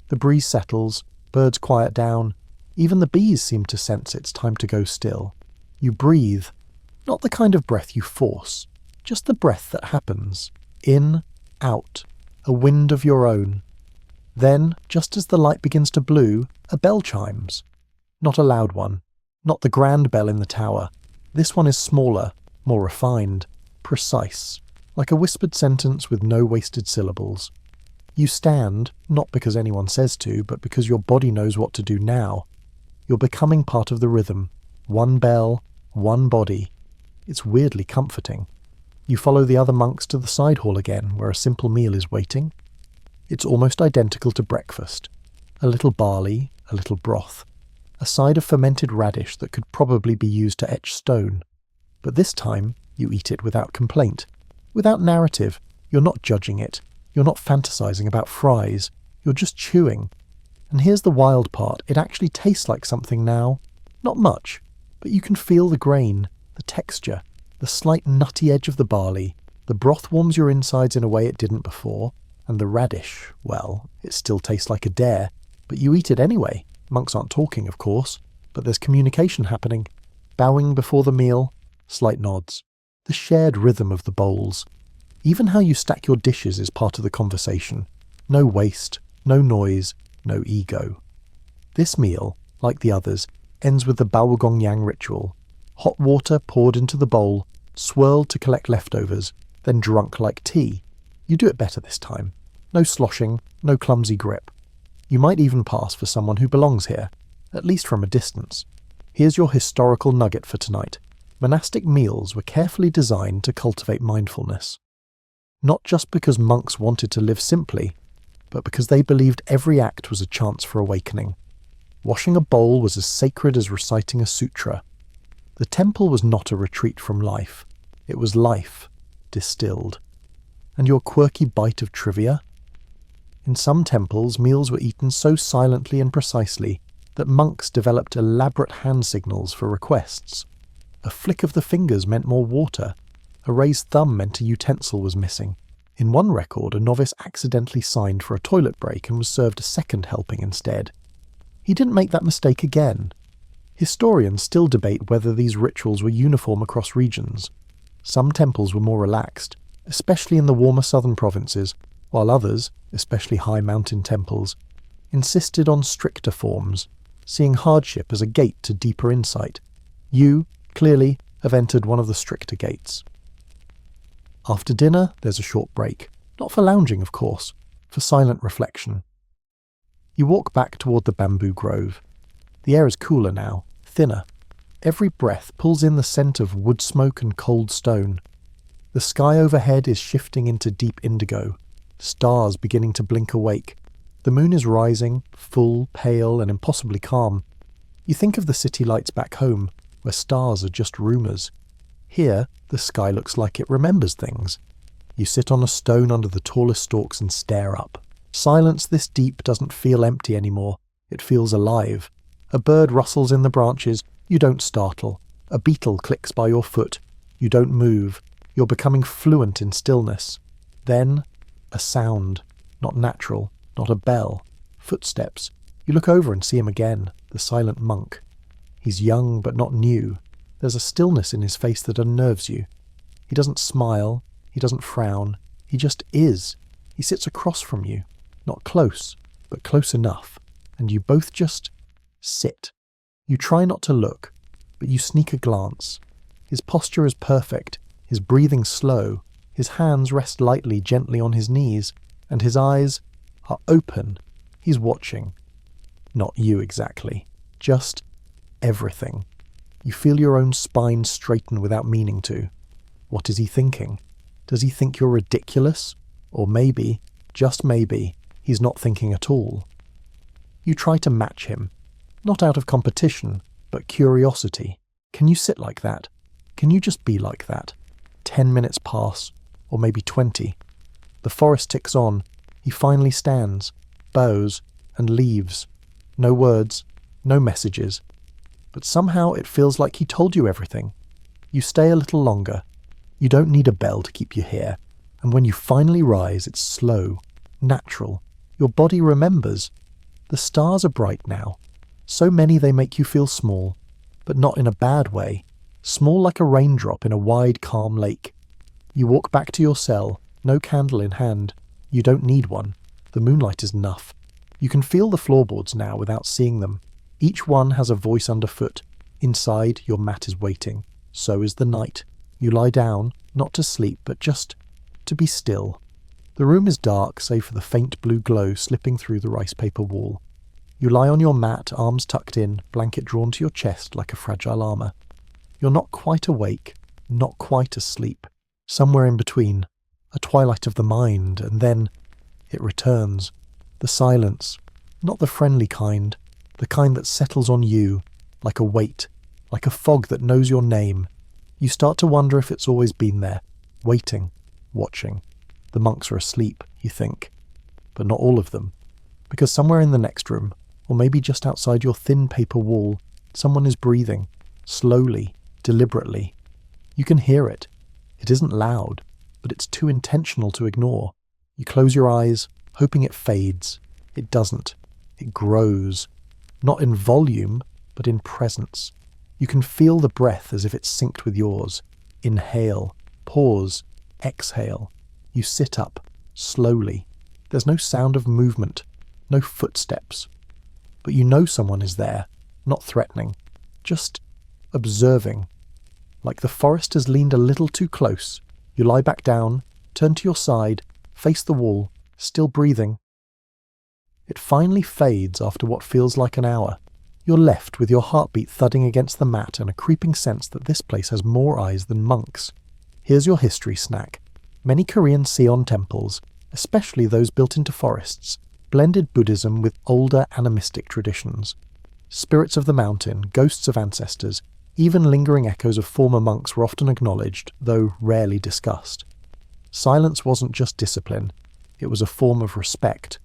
The breeze settles, birds quiet down. Even the bees seem to sense it's time to go still. You breathe, not the kind of breath you force, Just the breath that happens. In, out, a wind of your own. Then, just as the light begins to blue, a bell chimes. Not a loud one. Not the grand bell in the tower. This one is smaller, more refined, precise, like a whispered sentence with no wasted syllables. You stand, not because anyone says to, but because your body knows what to do now. You're becoming part of the rhythm. One bell, one body. It's weirdly comforting. You follow the other monks to the side hall again, where a simple meal is waiting. It's almost identical to breakfast. A little barley, a little broth. A side of fermented radish that could probably be used to etch stone. But this time, you eat it without complaint. Without narrative. You're not judging it. You're not fantasizing about fries. You're just chewing. And here's the wild part. It actually tastes like something now. Not much, but you can feel the grain, the texture, the slight nutty edge of the barley. The broth warms your insides in a way it didn't before. And the radish, well, it still tastes like a dare. But you eat it anyway. Monks aren't talking, of course, but there's communication happening. Bowing before the meal, slight nods. The shared rhythm of the bowls. Even how you stack your dishes is part of the conversation. No waste, no noise, no ego. This meal, like the others, ends with the Baogongyang ritual. Hot water poured into the bowl, swirled to collect leftovers, then drunk like tea. You do it better this time. No sloshing, no clumsy grip. You might even pass for someone who belongs here, at least from a distance. Here's your historical nugget for tonight. Monastic meals were carefully designed to cultivate mindfulness. Not just because monks wanted to live simply, but because they believed every act was a chance for awakening. Washing a bowl was as sacred as reciting a sutra. The temple was not a retreat from life. It was life, distilled. And your quirky bite of trivia? In some temples, meals were eaten so silently and precisely that monks developed elaborate hand signals for requests. A flick of the fingers meant more water. A raised thumb meant a utensil was missing. In one record, a novice accidentally signed for a toilet break and was served a second helping instead. He didn't make that mistake again. Historians still debate whether these rituals were uniform across regions. Some temples were more relaxed, especially in the warmer southern provinces, while others, especially high mountain temples, insisted on stricter forms, seeing hardship as a gate to deeper insight. You, clearly, have entered one of the stricter gates. After dinner, there's a short break. Not for lounging, of course, for silent reflection. You walk back toward the bamboo grove. The air is cooler now, thinner. Every breath pulls in the scent of wood smoke and cold stone. The sky overhead is shifting into deep indigo, stars beginning to blink awake. The moon is rising, full, pale, and impossibly calm. You think of the city lights back home, where stars are just rumours. Here, the sky looks like it remembers things. You sit on a stone under the tallest stalks and stare up. Silence this deep doesn't feel empty anymore. It feels alive. A bird rustles in the branches. You don't startle. A beetle clicks by your foot. You don't move. You're becoming fluent in stillness. Then, a sound. Not natural. Not a bell. Footsteps. You look over and see him again, the silent monk. He's young but not new. There's a stillness in his face that unnerves you. He doesn't smile. He doesn't frown. He just is. He sits across from you. Not close, but close enough. And you both just sit. You try not to look, but you sneak a glance. His posture is perfect. His breathing slow. His hands rest lightly, gently on his knees. And his eyes are open. He's watching. Not you exactly. Just everything. You feel your own spine straighten without meaning to. What is he thinking? Does he think you're ridiculous? Or maybe, just maybe, he's not thinking at all. You try to match him. Not out of competition, but curiosity. Can you sit like that? Can you just be like that? 10 minutes pass, or maybe 20. The forest ticks on. He finally stands, bows, and leaves. No words, no messages. But somehow it feels like he told you everything. You stay a little longer. You don't need a bell to keep you here. And when you finally rise, it's slow, natural. Your body remembers. The stars are bright now. So many they make you feel small, but not in a bad way. Small like a raindrop in a wide, calm lake. You walk back to your cell, no candle in hand. You don't need one. The moonlight is enough. You can feel the floorboards now without seeing them. Each one has a voice underfoot. Inside, your mat is waiting. So is the night. You lie down, not to sleep, but just to be still. The room is dark, save for the faint blue glow slipping through the rice paper wall. You lie on your mat, arms tucked in, blanket drawn to your chest like a fragile armour. You're not quite awake, not quite asleep. Somewhere in between. A twilight of the mind, and then it returns. The silence. Not the friendly kind. The kind that settles on you, like a weight, like a fog that knows your name. You start to wonder if it's always been there, waiting, watching. The monks are asleep, you think. But not all of them. Because somewhere in the next room, or maybe just outside your thin paper wall, someone is breathing, slowly, deliberately. You can hear it. It isn't loud, but it's too intentional to ignore. You close your eyes, hoping it fades. It doesn't. It grows. Not in volume, but in presence. You can feel the breath as if it's synced with yours. Inhale, pause, exhale. You sit up, slowly. There's no sound of movement, no footsteps. But you know someone is there, not threatening, just observing. Like the forest has leaned a little too close, you lie back down, turn to your side, face the wall, still breathing. It finally fades after what feels like an hour. You're left with your heartbeat thudding against the mat and a creeping sense that this place has more eyes than monks. Here's your history snack. Many Korean Seon temples, especially those built into forests, blended Buddhism with older animistic traditions. Spirits of the mountain, ghosts of ancestors, even lingering echoes of former monks were often acknowledged, though rarely discussed. Silence wasn't just discipline, it was a form of respect,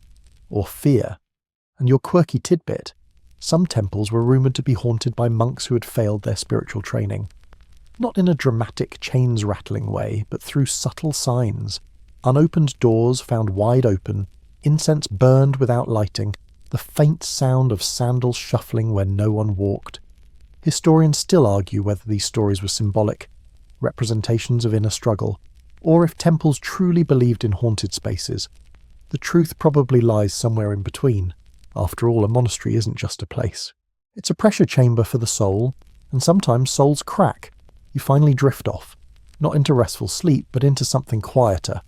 or fear. And your quirky tidbit, some temples were rumoured to be haunted by monks who had failed their spiritual training. Not in a dramatic chains-rattling way, but through subtle signs. Unopened doors found wide open, incense burned without lighting, the faint sound of sandals shuffling where no one walked. Historians still argue whether these stories were symbolic, representations of inner struggle, or if temples truly believed in haunted spaces. The truth probably lies somewhere in between. After all, a monastery isn't just a place. It's a pressure chamber for the soul, and sometimes souls crack. You finally drift off, not into restful sleep, but into something quieter,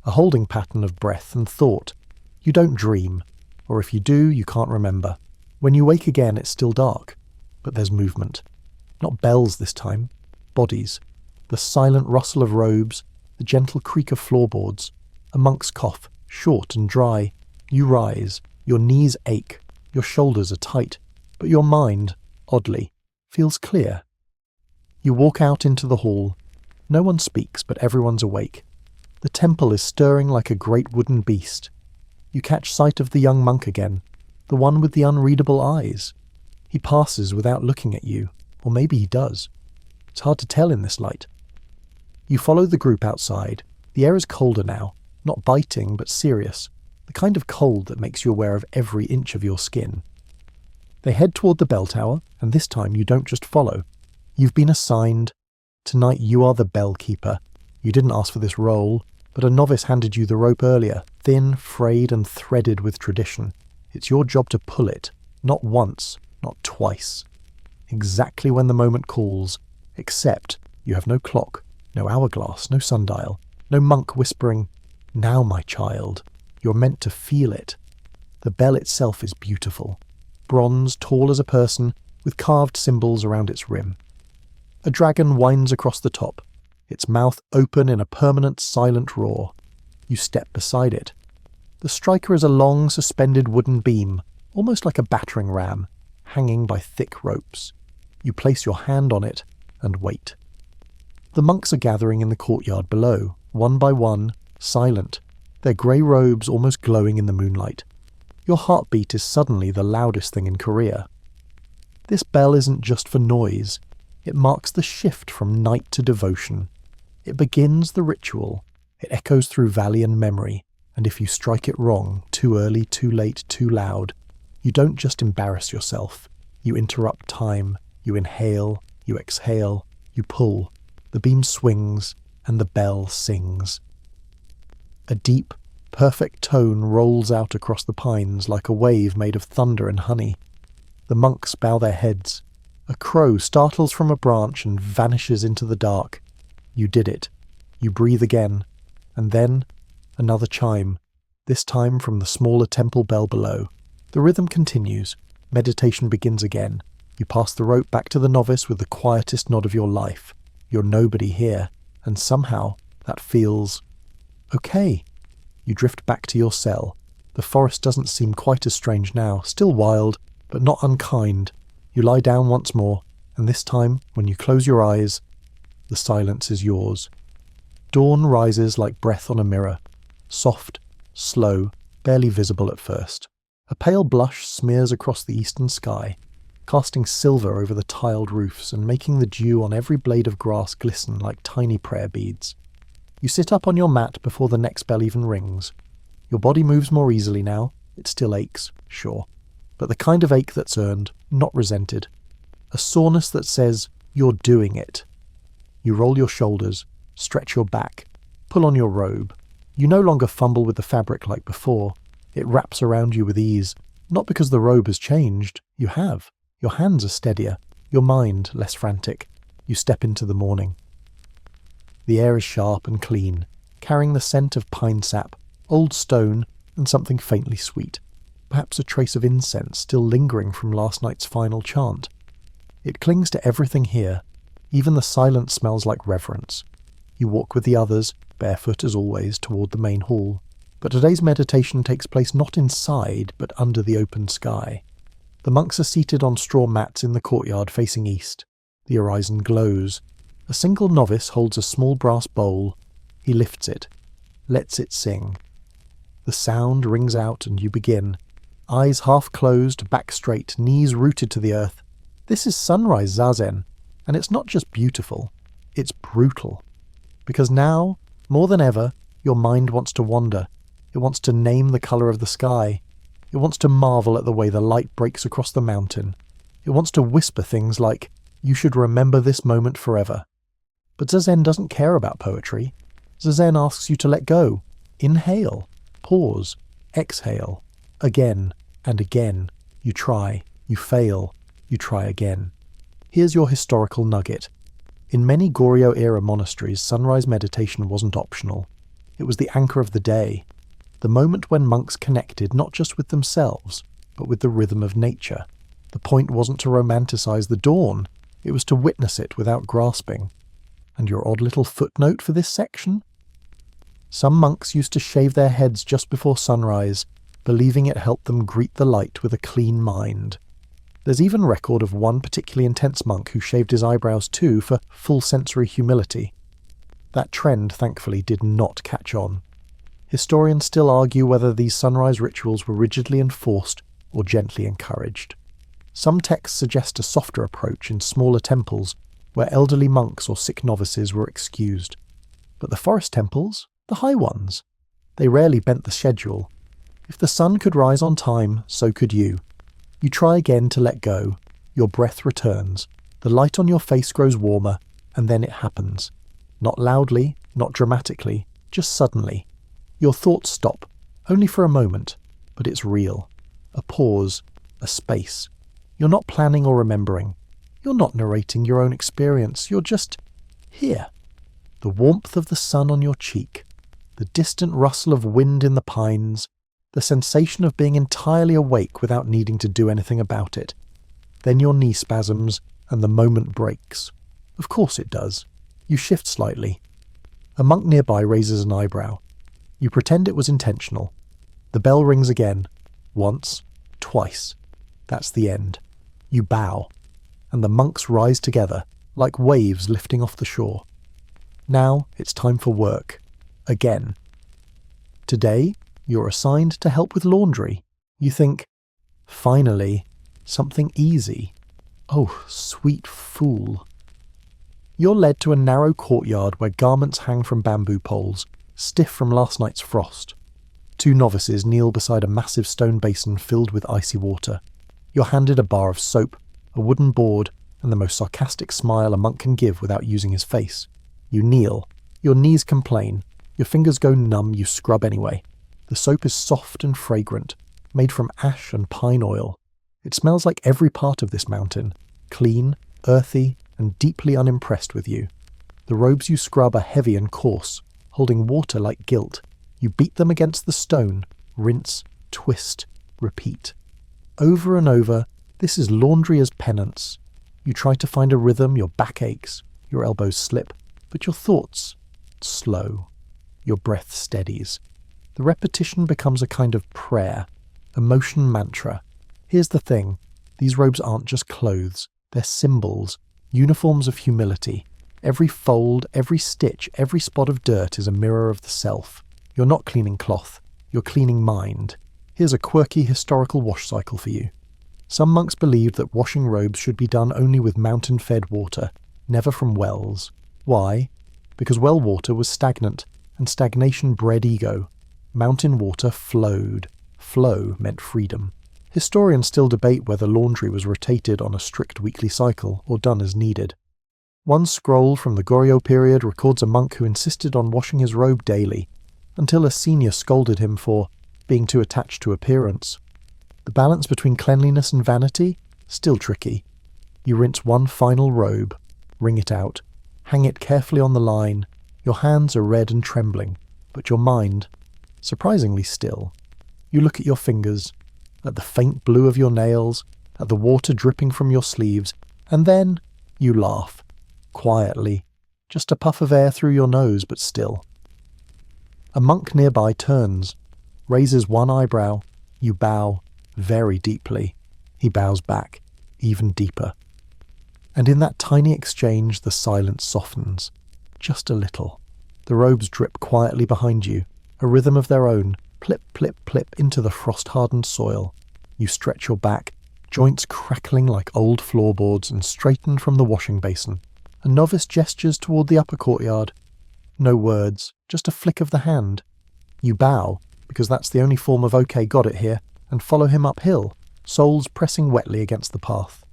a holding pattern of breath and thought. You don't dream, or if you do, you can't remember. When you wake again, it's still dark, but there's movement. Not bells this time, bodies. The silent rustle of robes, the gentle creak of floorboards, a monk's cough, short and dry. You rise, your knees ache, your shoulders are tight, but your mind, oddly, feels clear. You walk out into the hall. No one speaks, but everyone's awake. The temple is stirring like a great wooden beast. You catch sight of the young monk again, the one with the unreadable eyes. He passes without looking at you, or maybe he does. It's hard to tell in this light. You follow the group outside. The air is colder now, not biting but serious, the kind of cold that makes you aware of every inch of your skin. They head toward the bell tower, and this time you don't just follow. You've been assigned. Tonight you are the bell keeper. You didn't ask for this role, but a novice handed you the rope earlier, thin, frayed and threaded with tradition. It's your job to pull it, not once, not twice. Exactly when the moment calls, except you have no clock, no hourglass, no sundial, no monk whispering, "Now, my child." You're meant to feel it. The bell itself is beautiful. Bronze, tall as a person, with carved symbols around its rim. A dragon winds across the top, its mouth open in a permanent silent roar. You step beside it. The striker is a long, suspended wooden beam, almost like a battering ram, hanging by thick ropes. You place your hand on it and wait. The monks are gathering in the courtyard below, one by one, silent, their grey robes almost glowing in the moonlight. Your heartbeat is suddenly the loudest thing in Korea. This bell isn't just for noise. It marks the shift from night to devotion. It begins the ritual. It echoes through valley and memory, and if you strike it wrong, too early, too late, too loud, you don't just embarrass yourself. You interrupt time. You inhale, you exhale, you pull. The beam swings, and the bell sings. A deep, perfect tone rolls out across the pines like a wave made of thunder and honey. The monks bow their heads. A crow startles from a branch and vanishes into the dark. You did it. You breathe again. And then, another chime, this time from the smaller temple bell below. The rhythm continues. Meditation begins again. You pass the rope back to the novice with the quietest nod of your life. You're nobody here, and somehow that feels okay. You drift back to your cell. The forest doesn't seem quite as strange now, still wild, but not unkind. You lie down once more, and this time, when you close your eyes, the silence is yours. Dawn rises like breath on a mirror, soft, slow, barely visible at first. A pale blush smears across the eastern sky, casting silver over the tiled roofs and making the dew on every blade of grass glisten like tiny prayer beads. You sit up on your mat before the next bell even rings. Your body moves more easily now. It still aches, sure, but the kind of ache that's earned, not resented. A soreness that says, you're doing it. You roll your shoulders, stretch your back, pull on your robe. You no longer fumble with the fabric like before. It wraps around you with ease, not because the robe has changed. You have. Your hands are steadier, your mind less frantic. You step into the morning. The air is sharp and clean, carrying the scent of pine sap, old stone, and something faintly sweet. Perhaps a trace of incense still lingering from last night's final chant. It clings to everything here. Even the silence smells like reverence. You walk with the others, barefoot as always, toward the main hall. But today's meditation takes place not inside, but under the open sky. The monks are seated on straw mats in the courtyard facing east. The horizon glows. A single novice holds a small brass bowl. He lifts it, lets it sing. The sound rings out and you begin. Eyes half closed, back straight, knees rooted to the earth. This is sunrise zazen, and it's not just beautiful, it's brutal. Because now, more than ever, your mind wants to wander. It wants to name the colour of the sky. It wants to marvel at the way the light breaks across the mountain. It wants to whisper things like, you should remember this moment forever. But Zazen doesn't care about poetry. Zazen asks you to let go. Inhale. Pause. Exhale. Again and again. You try. You fail. You try again. Here's your historical nugget. In many Goryeo-era monasteries, sunrise meditation wasn't optional. It was the anchor of the day. The moment when monks connected not just with themselves, but with the rhythm of nature. The point wasn't to romanticize the dawn, it was to witness it without grasping. And your odd little footnote for this section? Some monks used to shave their heads just before sunrise, believing it helped them greet the light with a clean mind. There's even record of one particularly intense monk who shaved his eyebrows too for full sensory humility. That trend, thankfully, did not catch on. Historians still argue whether these sunrise rituals were rigidly enforced or gently encouraged. Some texts suggest a softer approach in smaller temples where elderly monks or sick novices were excused. But the forest temples, the high ones, they rarely bent the schedule. If the sun could rise on time, so could you. You try again to let go. Your breath returns. The light on your face grows warmer, and then it happens. Not loudly, not dramatically, just suddenly. Your thoughts stop, only for a moment, but it's real. A pause, a space. You're not planning or remembering. You're not narrating your own experience. You're just here. The warmth of the sun on your cheek, the distant rustle of wind in the pines, the sensation of being entirely awake without needing to do anything about it. Then your knee spasms, and the moment breaks. Of course it does. You shift slightly. A monk nearby raises an eyebrow. You pretend it was intentional. The bell rings again. Once. Twice. That's the end. You bow. And the monks rise together, like waves lifting off the shore. Now it's time for work. Again. Today, you're assigned to help with laundry. You think, finally, something easy. Oh, sweet fool. You're led to a narrow courtyard where garments hang from bamboo poles, stiff from last night's frost. Two novices kneel beside a massive stone basin filled with icy water. You're handed a bar of soap, a wooden board, and the most sarcastic smile a monk can give without using his face. You kneel, Your knees complain. Your fingers go numb, you scrub anyway. The soap is soft and fragrant, made from ash and pine oil. It smells like every part of this mountain, clean, earthy, and deeply unimpressed with you. The robes you scrub are heavy and coarse, holding water like guilt. You beat them against the stone, rinse, twist, repeat. Over and over, this is laundry as penance. You try to find a rhythm, your back aches, your elbows slip, but your thoughts slow. Your breath steadies. The repetition becomes a kind of prayer, a motion mantra. Here's the thing, these robes aren't just clothes, they're symbols, uniforms of humility. Every fold, every stitch, every spot of dirt is a mirror of the self. You're not cleaning cloth, you're cleaning mind. Here's a quirky historical wash cycle for you. Some monks believed that washing robes should be done only with mountain-fed water, never from wells. Why? Because well water was stagnant, and stagnation bred ego. Mountain water flowed. Flow meant freedom. Historians still debate whether laundry was rotated on a strict weekly cycle or done as needed. One scroll from the Goryeo period records a monk who insisted on washing his robe daily, until a senior scolded him for being too attached to appearance. The balance between cleanliness and vanity? Still tricky. You rinse one final robe, wring it out, hang it carefully on the line. Your hands are red and trembling, but your mind, surprisingly still. You look at your fingers, at the faint blue of your nails, at the water dripping from your sleeves, and then you laugh. Quietly, just a puff of air through your nose, but still. A monk nearby turns, raises one eyebrow. You bow, very deeply. He bows back, even deeper. And in that tiny exchange, the silence softens, just a little. The robes drip quietly behind you, a rhythm of their own, plip, plip, plip into the frost-hardened soil. You stretch your back, joints crackling like old floorboards, and straighten from the washing basin. A novice gestures toward the upper courtyard. No words, just a flick of the hand. You bow, because that's the only form of "okay, got it" here, and follow him uphill, soles pressing wetly against the path.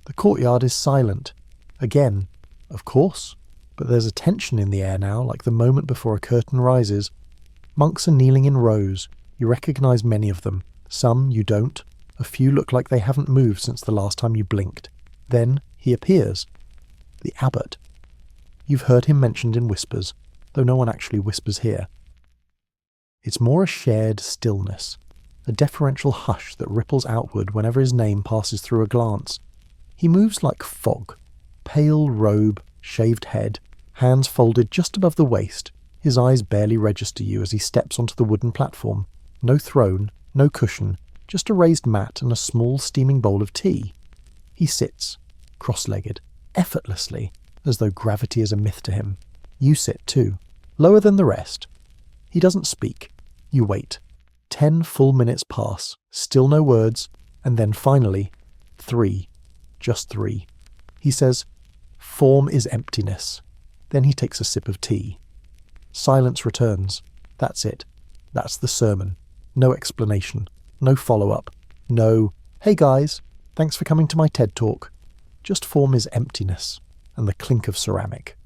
The courtyard is silent. Again, of course, but there's a tension in the air now, like the moment before a curtain rises. Monks are kneeling in rows. You recognize many of them. Some you don't. A few look like they haven't moved since the last time you blinked. Then he appears. The abbot. You've heard him mentioned in whispers, though no one actually whispers here. It's more a shared stillness, a deferential hush that ripples outward whenever his name passes through a glance. He moves like fog, pale robe, shaved head, hands folded just above the waist. His eyes barely register you as he steps onto the wooden platform. No throne, no cushion, just a raised mat and a small steaming bowl of tea. He sits, cross-legged, effortlessly, as though gravity is a myth to him. You sit too, lower than the rest. He doesn't speak. You wait. 10 full minutes pass, still no words, and then finally, 3. Just 3. He says, "Form is emptiness." Then he takes a sip of tea. Silence returns. That's it. That's the sermon. No explanation. No follow-up. No, "Hey guys, thanks for coming to my TED Talk." Just form is emptiness, and the clink of ceramic.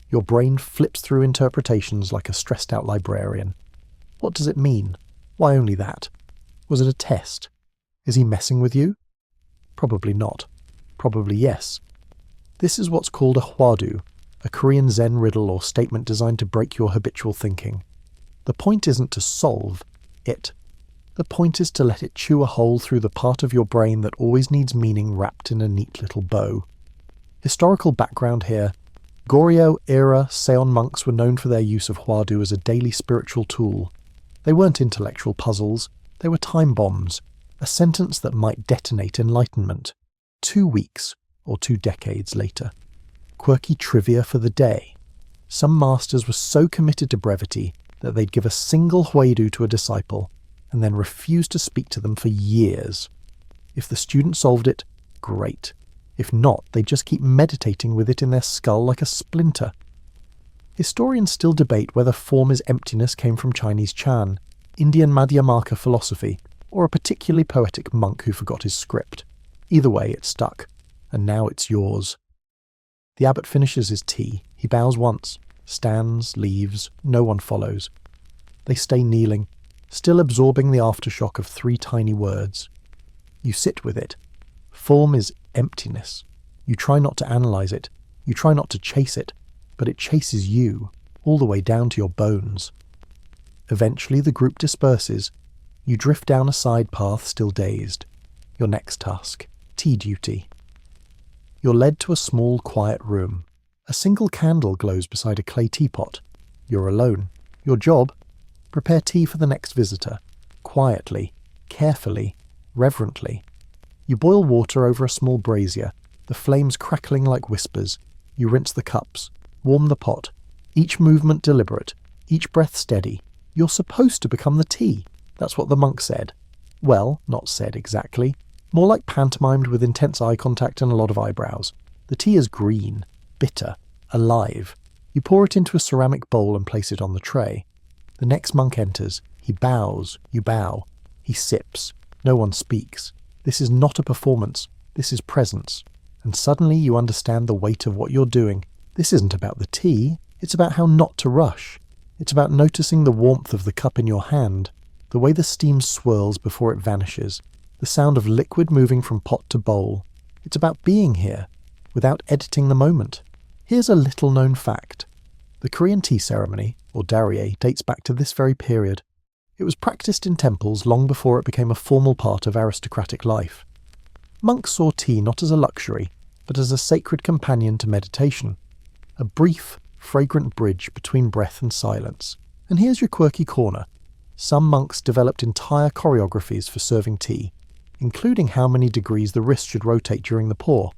Your brain flips through interpretations like a stressed-out librarian. What does it mean? Why only that? Was it a test? Is he messing with you? Probably not. Probably yes. This is what's called a hwadu, a Korean Zen riddle or statement designed to break your habitual thinking. The point isn't to solve it. The point is to let it chew a hole through the part of your brain that always needs meaning wrapped in a neat little bow. Historical background here. Goryeo-era Seon monks were known for their use of hwadu as a daily spiritual tool. They weren't intellectual puzzles, they were time bombs, a sentence that might detonate enlightenment. 2 weeks or 2 decades later. Quirky trivia for the day. Some masters were so committed to brevity that they'd give a single hwadu to a disciple and then refuse to speak to them for years. If the student solved it, great. If not, they'd just keep meditating with it in their skull like a splinter. Historians still debate whether form is emptiness came from Chinese Chan, Indian Madhyamaka philosophy, or a particularly poetic monk who forgot his script. Either way, it stuck, and now it's yours. The abbot finishes his tea. He bows once, Stands, leaves, no one follows. They stay kneeling, still absorbing the aftershock of 3 tiny words. You sit with it. Form is emptiness. You try not to analyze it. You try not to chase it, but it chases you, all the way down to your bones. Eventually the group disperses. You drift down a side path, still dazed. Your next task, tea duty. You're led to a small, quiet room. A single candle glows beside a clay teapot. You're alone. Your job? Prepare tea for the next visitor. Quietly, carefully, reverently. You boil water over a small brazier, the flames crackling like whispers. You rinse the cups, warm the pot, each movement deliberate, each breath steady. You're supposed to become the tea. That's what the monk said. Well, not said exactly. More like pantomimed with intense eye contact and a lot of eyebrows. The tea is green, bitter, alive. You pour it into a ceramic bowl and place it on the tray. The next monk enters. He bows. You bow. He sips. No one speaks. This is not a performance. This is presence. And suddenly you understand the weight of what you're doing. This isn't about the tea. It's about how not to rush. It's about noticing the warmth of the cup in your hand, the way the steam swirls before it vanishes, the sound of liquid moving from pot to bowl. It's about being here, without editing the moment. Here's a little-known fact. The Korean tea ceremony, or darye, dates back to this very period. It was practiced in temples long before it became a formal part of aristocratic life. Monks saw tea not as a luxury, but as a sacred companion to meditation, a brief, fragrant bridge between breath and silence. And here's your quirky corner. Some monks developed entire choreographies for serving tea, including how many degrees the wrist should rotate during the pour.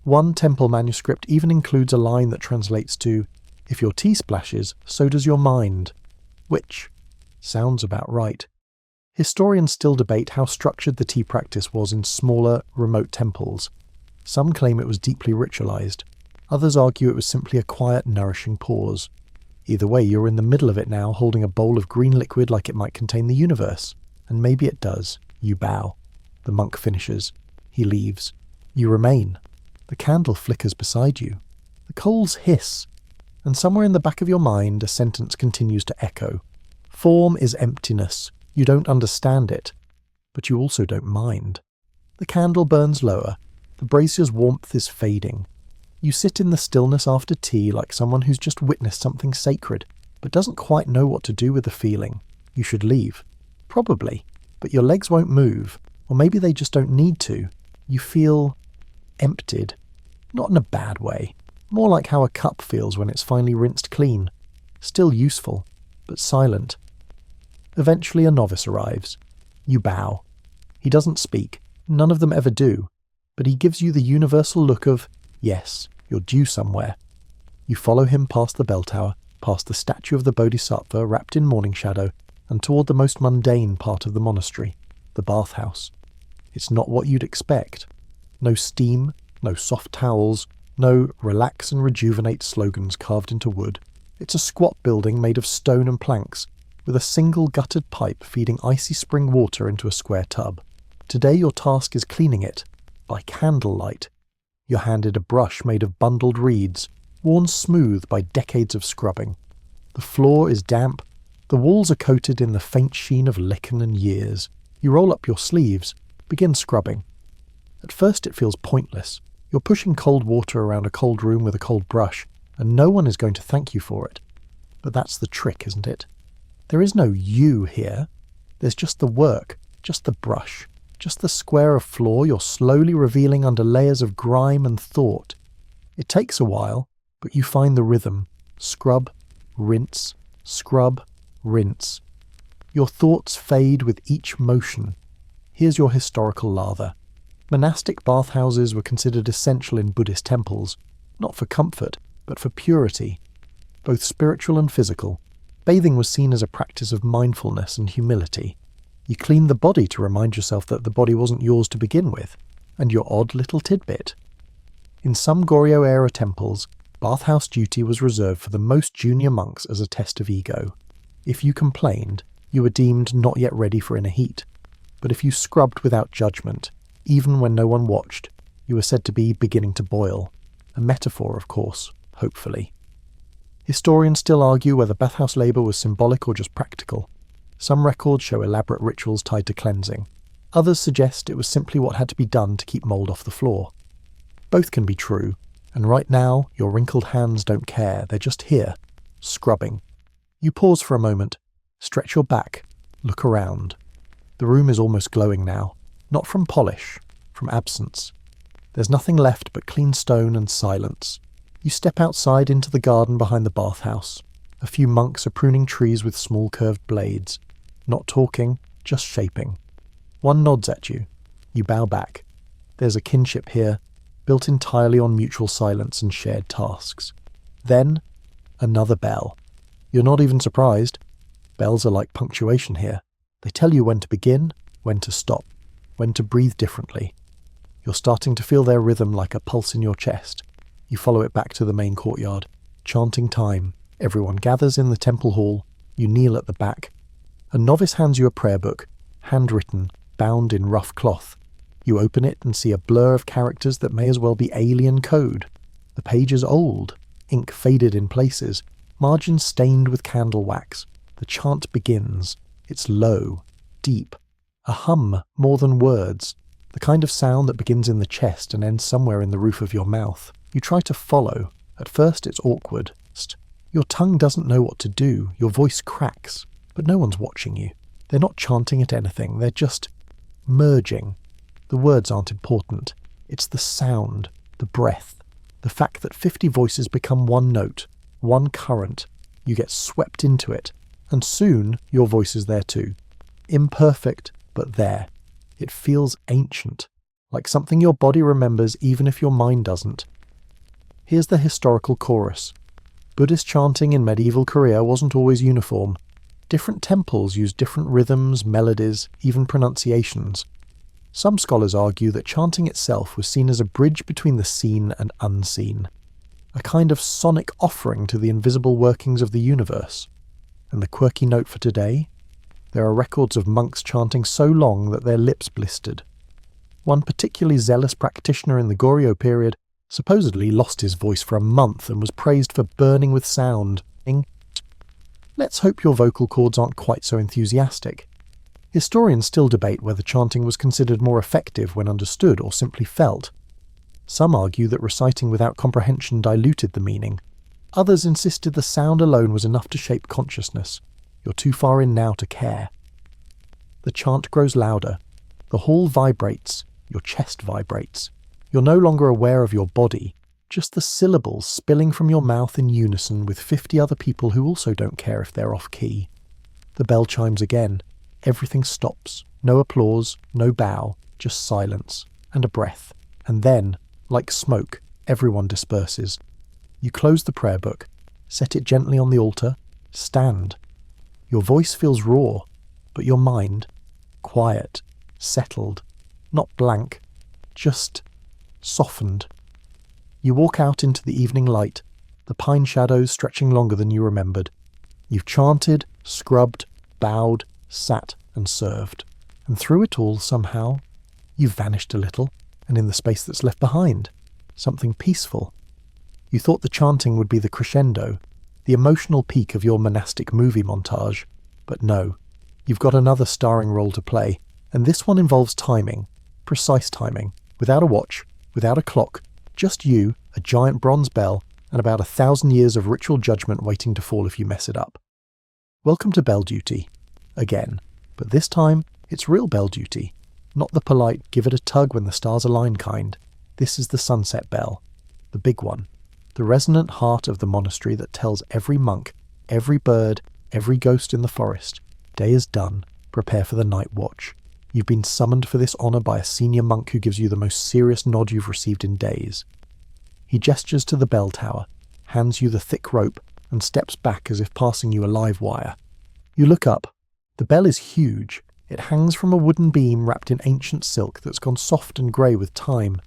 One temple manuscript even includes a line that translates to, "If your tea splashes, so does your mind," which sounds about right. Historians still debate how structured the tea practice was in smaller, remote temples. Some claim it was deeply ritualized. Others argue it was simply a quiet, nourishing pause. Either way, you're in the middle of it now, holding a bowl of green liquid like it might contain the universe. And maybe it does. You bow. The monk finishes. He leaves. You remain. The candle flickers beside you. The coals hiss. And somewhere in the back of your mind, a sentence continues to echo. Form is emptiness. You don't understand it. But you also don't mind. The candle burns lower. The brazier's warmth is fading. You sit in the stillness after tea like someone who's just witnessed something sacred, but doesn't quite know what to do with the feeling. You should leave. Probably. But your legs won't move. Or maybe they just don't need to. You feel emptied. Not in a bad way. More like how a cup feels when it's finally rinsed clean. Still useful, but silent. Eventually a novice arrives. You bow. He doesn't speak. None of them ever do. But he gives you the universal look of, yes, you're due somewhere. You follow him past the bell tower, past the statue of the Bodhisattva wrapped in morning shadow, and toward the most mundane part of the monastery, the bathhouse. It's not what you'd expect. No steam, no soft towels, no relax and rejuvenate slogans carved into wood. It's a squat building made of stone and planks, with a single guttered pipe feeding icy spring water into a square tub. Today your task is cleaning it, by candlelight. You're handed a brush made of bundled reeds, worn smooth by decades of scrubbing. The floor is damp. The walls are coated in the faint sheen of lichen and years. You roll up your sleeves, begin scrubbing. At first it feels pointless. You're pushing cold water around a cold room with a cold brush, and no one is going to thank you for it. But that's the trick, isn't it? There is no you here. There's just the work, just the brush. Just the square of floor you're slowly revealing under layers of grime and thought. It takes a while, but you find the rhythm. Scrub, rinse, scrub, rinse. Your thoughts fade with each motion. Here's your historical lather. Monastic bathhouses were considered essential in Buddhist temples, not for comfort, but for purity, both spiritual and physical. Bathing was seen as a practice of mindfulness and humility. You cleaned the body to remind yourself that the body wasn't yours to begin with, and your odd little tidbit. In some Goryeo-era temples, bathhouse duty was reserved for the most junior monks as a test of ego. If you complained, you were deemed not yet ready for inner heat. But if you scrubbed without judgment, even when no one watched, you were said to be beginning to boil. A metaphor, of course, hopefully. Historians still argue whether bathhouse labour was symbolic or just practical. Some records show elaborate rituals tied to cleansing. Others suggest it was simply what had to be done to keep mould off the floor. Both can be true, and right now your wrinkled hands don't care, they're just here, scrubbing. You pause for a moment, stretch your back, look around. The room is almost glowing now, not from polish, from absence. There's nothing left but clean stone and silence. You step outside into the garden behind the bathhouse. A few monks are pruning trees with small curved blades, not talking, just shaping. One nods at you. You bow back. There's a kinship here, built entirely on mutual silence and shared tasks. Then, another bell. You're not even surprised. Bells are like punctuation here. They tell you when to begin, when to stop, when to breathe differently. You're starting to feel their rhythm like a pulse in your chest. You follow it back to the main courtyard, chanting time. Everyone gathers in the temple hall. You kneel at the back. A novice hands you a prayer book, handwritten, bound in rough cloth. You open it and see a blur of characters that may as well be alien code. The page is old, ink faded in places, margins stained with candle wax. The chant begins. It's low, deep, a hum more than words, the kind of sound that begins in the chest and ends somewhere in the roof of your mouth. You try to follow. At first it's awkward. Your tongue doesn't know what to do, your voice cracks, but no one's watching you. They're not chanting at anything, they're just merging. The words aren't important. It's the sound, the breath, the fact that 50 voices become one note, one current. You get swept into it, and soon your voice is there too. Imperfect, but there. It feels ancient, like something your body remembers even if your mind doesn't. Here's the historical chorus. Buddhist chanting in medieval Korea wasn't always uniform. Different temples used different rhythms, melodies, even pronunciations. Some scholars argue that chanting itself was seen as a bridge between the seen and unseen, a kind of sonic offering to the invisible workings of the universe. And the quirky note for today? There are records of monks chanting so long that their lips blistered. One particularly zealous practitioner in the Goryeo period supposedly lost his voice for a month and was praised for burning with sound. Let's hope your vocal cords aren't quite so enthusiastic. Historians still debate whether chanting was considered more effective when understood or simply felt. Some argue that reciting without comprehension diluted the meaning. Others insisted the sound alone was enough to shape consciousness. You're too far in now to care. The chant grows louder. The hall vibrates. Your chest vibrates. You're no longer aware of your body, just the syllables spilling from your mouth in unison with 50 other people who also don't care if they're off key. The bell chimes again. Everything stops. No applause, no bow, just silence and a breath. And then, like smoke, everyone disperses. You close the prayer book, set it gently on the altar, stand. Your voice feels raw, but your mind, quiet, settled, not blank, just softened. You walk out into the evening light, the pine shadows stretching longer than you remembered. You've chanted, scrubbed, bowed, sat and served. And through it all, somehow, you've vanished a little, and in the space that's left behind, something peaceful. You thought the chanting would be the crescendo, the emotional peak of your monastic movie montage. But no, you've got another starring role to play, and this one involves timing, precise timing, without a watch, without a clock, just you, a giant bronze bell, and about 1,000 years of ritual judgment waiting to fall if you mess it up. Welcome to bell duty. Again. But this time, it's real bell duty. Not the polite, give it a tug when the stars align kind. This is the sunset bell. The big one. The resonant heart of the monastery that tells every monk, every bird, every ghost in the forest, day is done, prepare for the night watch. You've been summoned for this honour by a senior monk who gives you the most serious nod you've received in days. He gestures to the bell tower, hands you the thick rope, and steps back as if passing you a live wire. You look up. The bell is huge. It hangs from a wooden beam wrapped in ancient silk that's gone soft and grey with time.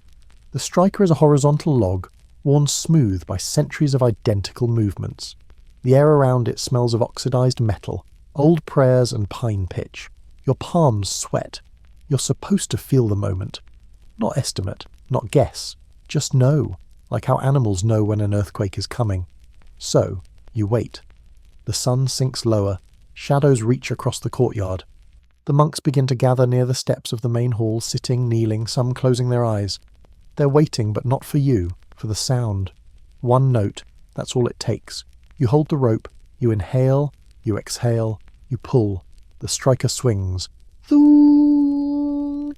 The striker is a horizontal log, worn smooth by centuries of identical movements. The air around it smells of oxidised metal, old prayers and pine pitch. Your palms sweat. You're supposed to feel the moment. Not estimate, not guess, just know, like how animals know when an earthquake is coming. So, You wait. The sun sinks lower, shadows reach across the courtyard. The monks begin to gather near the steps of the main hall, sitting, kneeling, some closing their eyes. They're waiting, but not for you, for the sound. One note, that's all it takes. You hold the rope, you inhale, you exhale, you pull. The striker swings. Thoo!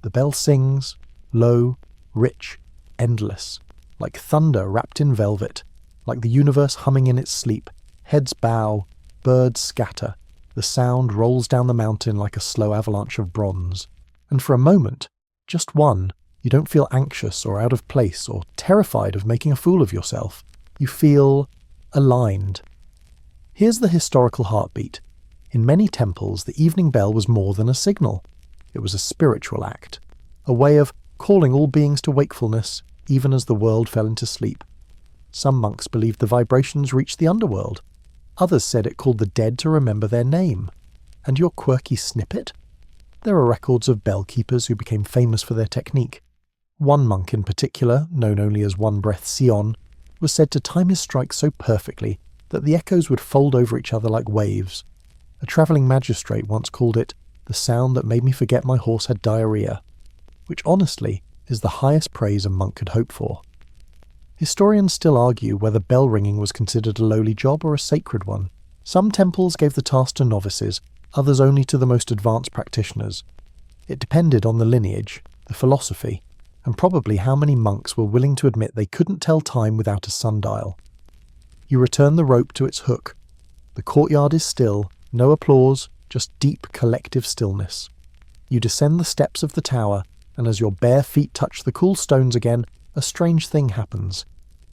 The bell sings, low, rich, endless, like thunder wrapped in velvet, like the universe humming in its sleep. Heads bow, birds scatter. The sound rolls down the mountain like a slow avalanche of bronze. And for a moment, just one, you don't feel anxious or out of place or terrified of making a fool of yourself. You feel aligned. Here's the historical heartbeat. In many temples, the evening bell was more than a signal. It was a spiritual act, a way of calling all beings to wakefulness, even as the world fell into sleep. Some monks believed the vibrations reached the underworld. Others said it called the dead to remember their name. And your quirky snippet? There are records of bell keepers who became famous for their technique. One monk in particular, known only as One Breath Sion, was said to time his strike so perfectly that the echoes would fold over each other like waves. A travelling magistrate once called it the sound that made me forget my horse had diarrhea, which honestly is the highest praise a monk could hope for. Historians still argue whether bell ringing was considered a lowly job or a sacred one. Some temples gave the task to novices, others only to the most advanced practitioners. It depended on the lineage, the philosophy, and probably how many monks were willing to admit they couldn't tell time without a sundial. You return the rope to its hook. The courtyard is still, no applause, just deep collective stillness. You descend the steps of the tower, and as your bare feet touch the cool stones again, a strange thing happens.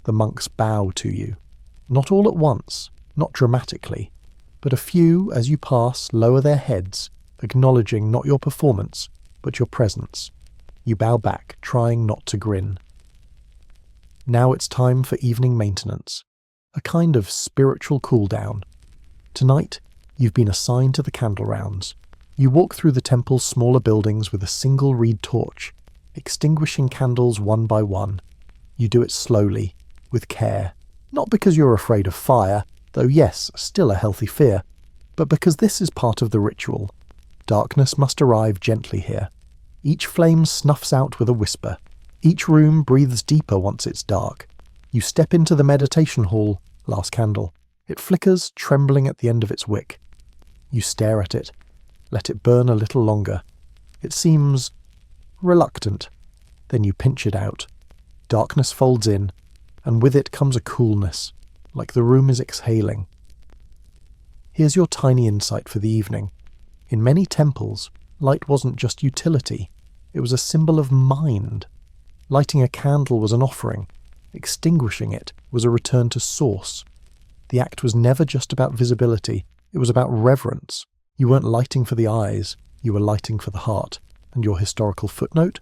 The monks bow to you. Not all at once, not dramatically, but a few, as you pass, lower their heads, acknowledging not your performance, but your presence. You bow back, trying not to grin. Now it's time for evening maintenance, a kind of spiritual cool-down. Tonight, you've been assigned to the candle rounds. You walk through the temple's smaller buildings with a single reed torch, extinguishing candles one by one. You do it slowly, with care, not because you're afraid of fire, though yes, still a healthy fear, but because this is part of the ritual. Darkness must arrive gently here. Each flame snuffs out with a whisper. Each room breathes deeper once it's dark. You step into the meditation hall, last candle. It flickers, trembling at the end of its wick. You stare at it. Let it burn a little longer. It seems reluctant. Then you pinch it out. Darkness folds in, and with it comes a coolness, like the room is exhaling. Here's your tiny insight for the evening. In many temples, light wasn't just utility. It was a symbol of mind. Lighting a candle was an offering. Extinguishing it was a return to source. The act was never just about visibility. It was about reverence. You weren't lighting for the eyes. You were lighting for the heart. And your historical footnote?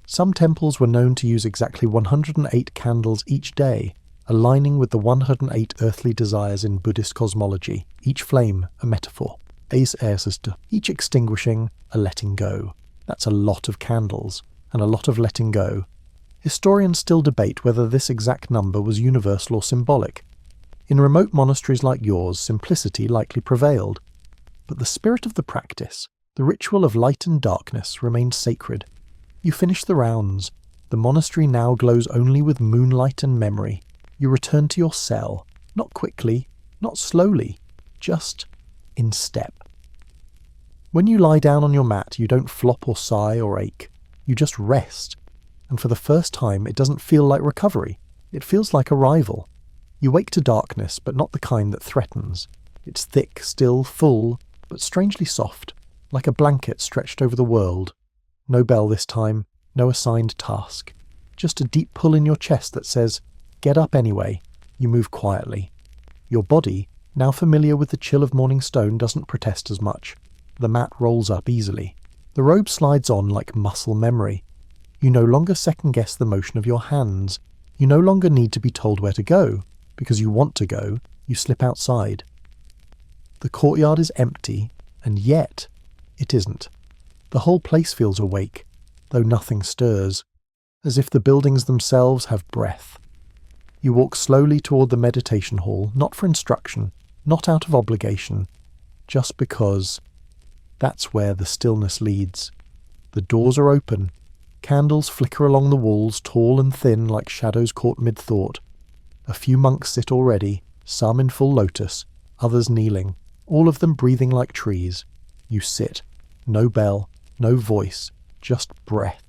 Some temples were known to use exactly 108 candles each day, aligning with the 108 earthly desires in Buddhist cosmology, each flame a metaphor. Each extinguishing, a letting go. That's a lot of candles, and a lot of letting go. Historians still debate whether this exact number was universal or symbolic. In remote monasteries like yours, simplicity likely prevailed. But the spirit of the practice, the ritual of light and darkness, remained sacred. You finish the rounds. The monastery now glows only with moonlight and memory. You return to your cell, not quickly, not slowly, just in step. When you lie down on your mat, you don't flop or sigh or ache. You just rest. And for the first time, it doesn't feel like recovery. It feels like arrival. You wake to darkness, but not the kind that threatens. It's thick, still, full, but strangely soft, like a blanket stretched over the world. No bell this time, no assigned task. Just a deep pull in your chest that says, get up anyway. You move quietly. Your body, now familiar with the chill of morning stone, doesn't protest as much. The mat rolls up easily. The robe slides on like muscle memory. You no longer second-guess the motion of your hands. You no longer need to be told where to go. Because you want to go, you slip outside. The courtyard is empty, and yet it isn't. The whole place feels awake, though nothing stirs, as if the buildings themselves have breath. You walk slowly toward the meditation hall, not for instruction, not out of obligation, just because that's where the stillness leads. The doors are open. Candles flicker along the walls, tall and thin like shadows caught mid-thought. A few monks sit already, some in full lotus, others kneeling, all of them breathing like trees. You sit. No bell, no voice, just breath.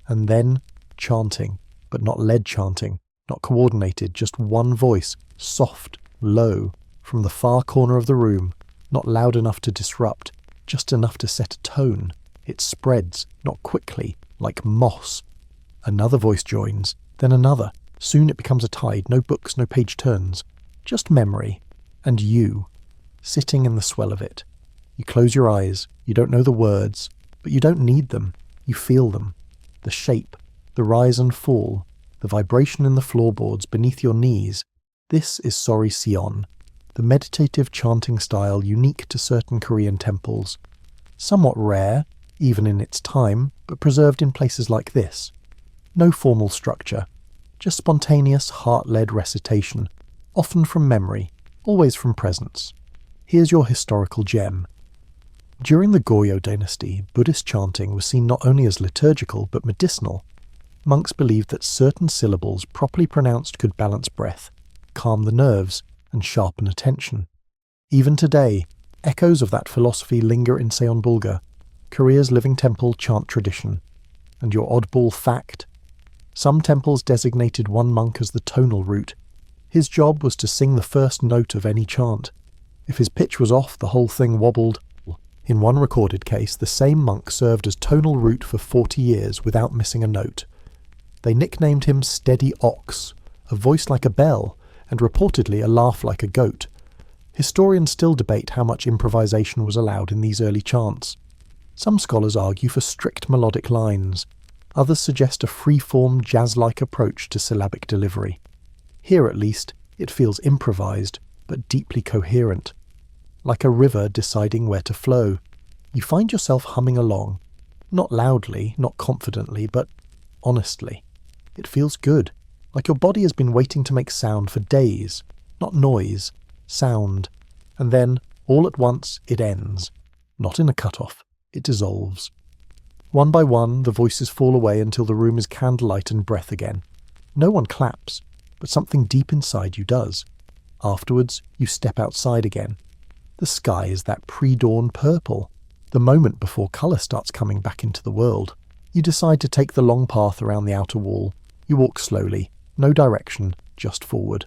And then chanting, but not lead chanting, not coordinated, just one voice, soft, low, from the far corner of the room, not loud enough to disrupt, just enough to set a tone. It spreads, not quickly, like moss. Another voice joins, then another. Soon it becomes a tide, no books, no page turns. Just memory. And you, sitting in the swell of it. You close your eyes, you don't know the words, but you don't need them. You feel them. The shape, the rise and fall, the vibration in the floorboards beneath your knees. This is Sori Sion, the meditative chanting style unique to certain Korean temples. Somewhat rare, even in its time, but preserved in places like this. No formal structure, just spontaneous, heart-led recitation, often from memory, always from presence. Here's your historical gem. During the Goryeo dynasty, Buddhist chanting was seen not only as liturgical but medicinal. Monks believed that certain syllables properly pronounced could balance breath, calm the nerves, and sharpen attention. Even today, echoes of that philosophy linger in Seonbulga, Korea's living temple chant tradition. And your oddball fact? Some temples designated one monk as the tonal root. His job was to sing the first note of any chant. If his pitch was off, the whole thing wobbled. In one recorded case, the same monk served as tonal root for 40 years without missing a note. They nicknamed him Steady Ox, a voice like a bell, and reportedly a laugh like a goat. Historians still debate how much improvisation was allowed in these early chants. Some scholars argue for strict melodic lines. Others suggest a free-form, jazz-like approach to syllabic delivery. Here, at least, it feels improvised, but deeply coherent. Like a river deciding where to flow. You find yourself humming along. Not loudly, not confidently, but honestly. It feels good, like your body has been waiting to make sound for days. Not noise, sound. And then, all at once, it ends. Not in a cut-off. It dissolves. One by one, the voices fall away until the room is candlelight and breath again. No one claps, but something deep inside you does. Afterwards, you step outside again. The sky is that pre-dawn purple, the moment before colour starts coming back into the world. You decide to take the long path around the outer wall. You walk slowly, no direction, just forward.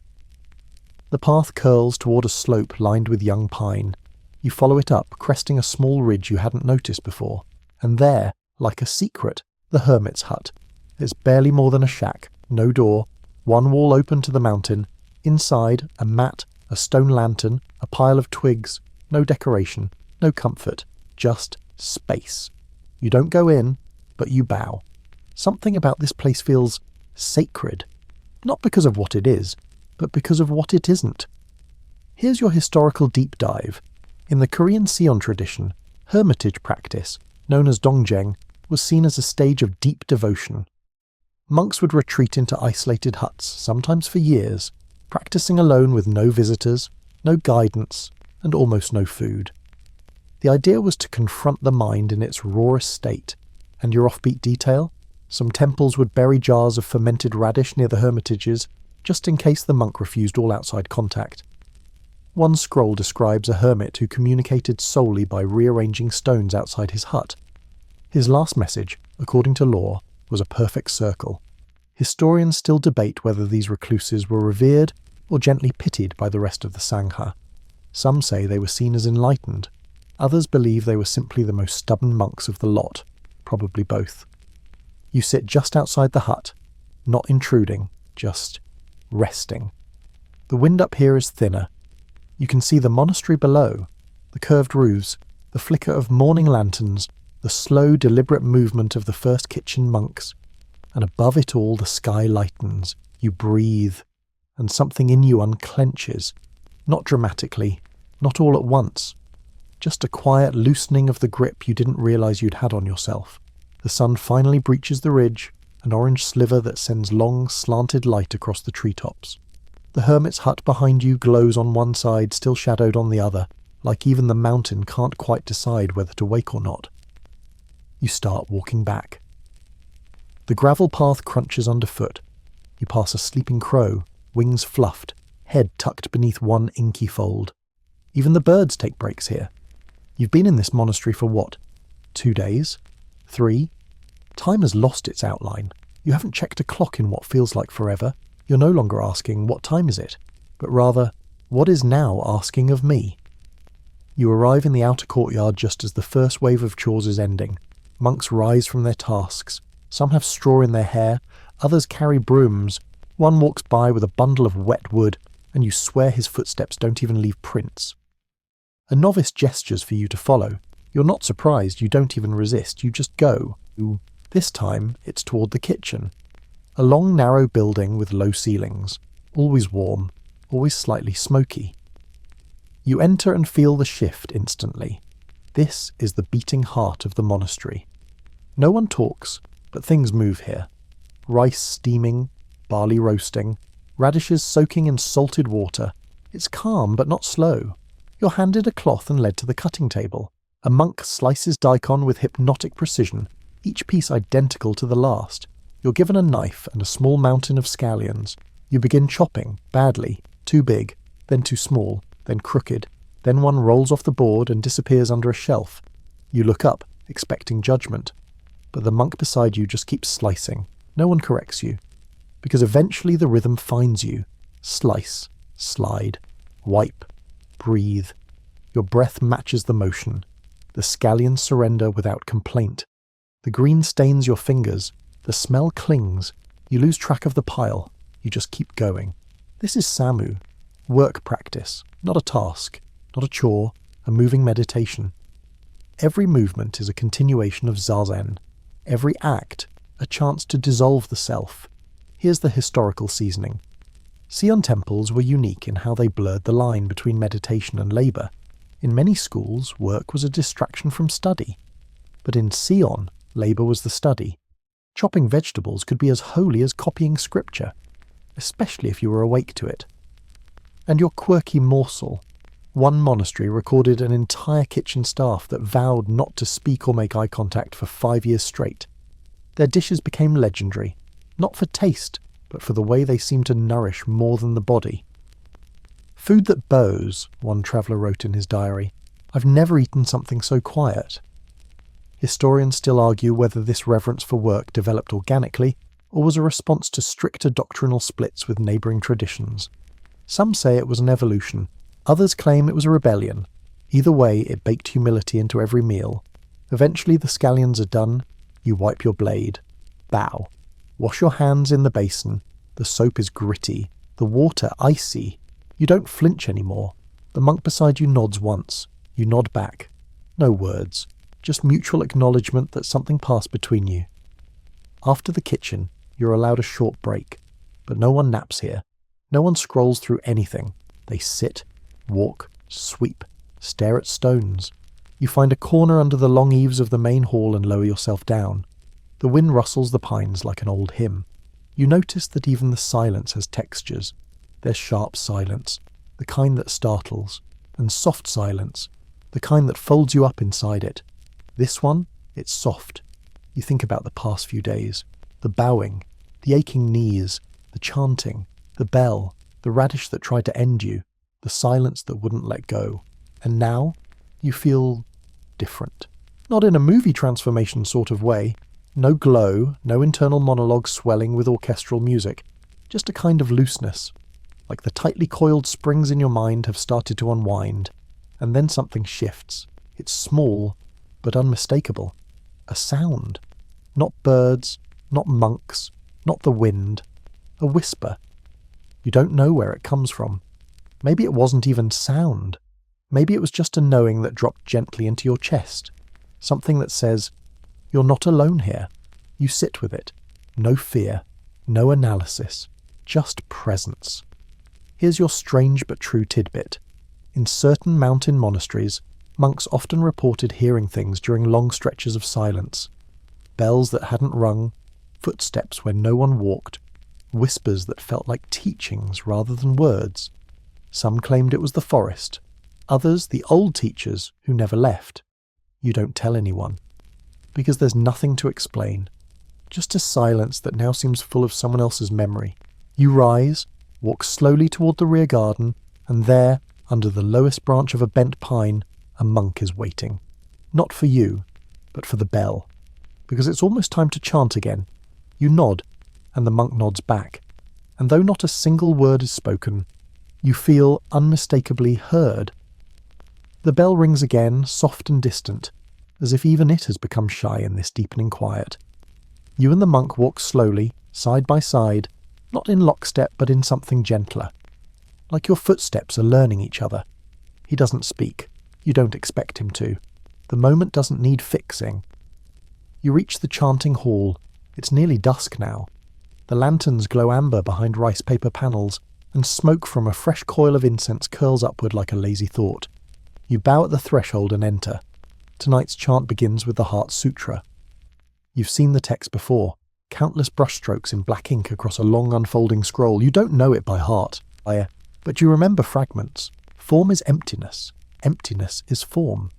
The path curls toward a slope lined with young pine. You follow it up, cresting a small ridge you hadn't noticed before. And there, like a secret, the hermit's hut. It's barely more than a shack, no door, one wall open to the mountain. Inside, a mat, a stone lantern, a pile of twigs. No decoration, no comfort, just space. You don't go in, but you bow. Something about this place feels sacred. Not because of what it is, but because of what it isn't. Here's your historical deep dive. In the Korean Seon tradition, hermitage practice, known as dongjeng, was seen as a stage of deep devotion. Monks would retreat into isolated huts, sometimes for years, practicing alone with no visitors, no guidance, and almost no food. The idea was to confront the mind in its rawest state, and your offbeat detail? Some temples would bury jars of fermented radish near the hermitages, just in case the monk refused all outside contact. One scroll describes a hermit who communicated solely by rearranging stones outside his hut. His last message, according to law, was a perfect circle. Historians still debate whether these recluses were revered or gently pitied by the rest of the Sangha. Some say they were seen as enlightened. Others believe they were simply the most stubborn monks of the lot, probably both. You sit just outside the hut, not intruding, just resting. The wind up here is thinner. You can see the monastery below, the curved roofs, the flicker of morning lanterns, the slow, deliberate movement of the first kitchen monks. And above it all the sky lightens. You breathe, and something in you unclenches. Not dramatically, not all at once. Just a quiet loosening of the grip you didn't realise you'd had on yourself. The sun finally breaches the ridge, an orange sliver that sends long, slanted light across the treetops. The hermit's hut behind you glows on one side, still shadowed on the other, like even the mountain can't quite decide whether to wake or not. You start walking back. The gravel path crunches underfoot. You pass a sleeping crow, wings fluffed, head tucked beneath one inky fold. Even the birds take breaks here. You've been in this monastery for what? 2 days? 3? Time has lost its outline. You haven't checked a clock in what feels like forever. You're no longer asking, what time is it? But rather, what is now asking of me? You arrive in the outer courtyard just as the first wave of chores is ending. Monks rise from their tasks. Some have straw in their hair, others carry brooms. One walks by with a bundle of wet wood, and you swear his footsteps don't even leave prints. A novice gestures for you to follow. You're not surprised, you don't even resist, you just go. This time, it's toward the kitchen. A long, narrow building with low ceilings, always warm, always slightly smoky. You enter and feel the shift instantly. This is the beating heart of the monastery. No one talks, but things move here. Rice steaming, barley roasting, radishes soaking in salted water. It's calm but not slow. You're handed a cloth and led to the cutting table. A monk slices daikon with hypnotic precision, each piece identical to the last. You're given a knife and a small mountain of scallions. You begin chopping, badly, too big, then too small, then crooked. Then one rolls off the board and disappears under a shelf. You look up, expecting judgment. But the monk beside you just keeps slicing. No one corrects you. Because eventually the rhythm finds you. Slice, slide, wipe, breathe. Your breath matches the motion. The scallions surrender without complaint. The green stains your fingers. The smell clings. You lose track of the pile. You just keep going. This is Samu. Work practice, not a task, not a chore, a moving meditation. Every movement is a continuation of zazen. Every act, a chance to dissolve the self. Here's the historical seasoning. Sion temples were unique in how they blurred the line between meditation and labour. In many schools, work was a distraction from study. But in Sion, labour was the study. Chopping vegetables could be as holy as copying scripture, especially if you were awake to it. And your quirky morsel. One monastery recorded an entire kitchen staff that vowed not to speak or make eye contact for 5 years straight. Their dishes became legendary, not for taste, but for the way they seemed to nourish more than the body. Food that bows, one traveller wrote in his diary. I've never eaten something so quiet. Historians still argue whether this reverence for work developed organically or was a response to stricter doctrinal splits with neighbouring traditions. Some say it was an evolution, others claim it was a rebellion. Either way, it baked humility into every meal. Eventually the scallions are done, you wipe your blade. Bow. Wash your hands in the basin. The soap is gritty, the water icy. You don't flinch anymore. The monk beside you nods once. You nod back. No words. Just mutual acknowledgement that something passed between you. After the kitchen, you're allowed a short break. But no one naps here. No one scrolls through anything. They sit, walk, sweep, stare at stones. You find a corner under the long eaves of the main hall and lower yourself down. The wind rustles the pines like an old hymn. You notice that even the silence has textures. There's sharp silence, the kind that startles, and soft silence, the kind that folds you up inside it. This one, it's soft. You think about the past few days. The bowing, the aching knees, the chanting, the bell, the radish that tried to end you, the silence that wouldn't let go. And now, you feel different. Not in a movie transformation sort of way. No glow, no internal monologue swelling with orchestral music. Just a kind of looseness. Like the tightly coiled springs in your mind have started to unwind. And then something shifts. It's small, but unmistakable. A sound. Not birds, not monks, not the wind. A whisper. You don't know where it comes from. Maybe it wasn't even sound. Maybe it was just a knowing that dropped gently into your chest. Something that says, you're not alone here. You sit with it. No fear, no analysis, just presence. Here's your strange but true tidbit. In certain mountain monasteries, monks often reported hearing things during long stretches of silence. Bells that hadn't rung, footsteps where no one walked, whispers that felt like teachings rather than words. Some claimed it was the forest, others the old teachers who never left. You don't tell anyone, because there's nothing to explain, just a silence that now seems full of someone else's memory. You rise, walk slowly toward the rear garden, and there, under the lowest branch of a bent pine, a monk is waiting. Not for you, but for the bell, because it's almost time to chant again. You nod, and the monk nods back, and though not a single word is spoken, you feel unmistakably heard. The bell rings again, soft and distant, as if even it has become shy in this deepening quiet. You and the monk walk slowly, side by side, not in lockstep but in something gentler. Like your footsteps are learning each other. He doesn't speak. You don't expect him to. The moment doesn't need fixing. You reach the chanting hall. It's nearly dusk now. The lanterns glow amber behind rice paper panels, and smoke from a fresh coil of incense curls upward like a lazy thought. You bow at the threshold and enter. Tonight's chant begins with the Heart Sutra. You've seen the text before, countless brushstrokes in black ink across a long unfolding scroll. You don't know it by heart, but you remember fragments. Form is emptiness. Emptiness is form.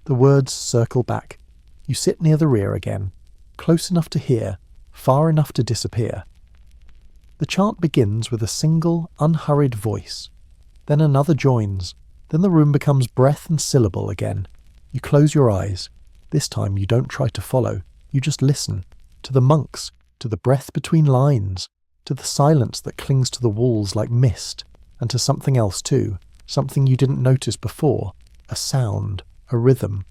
The words circle back. You sit near the rear again, close enough to hear, far enough to disappear. The chant begins with a single, unhurried voice. Then another joins. Then the room becomes breath and syllable again. You close your eyes. This time you don't try to follow. You just listen. To the monks, to the breath between lines, to the silence that clings to the walls like mist, and to something else too, something you didn't notice before, a sound, a rhythm.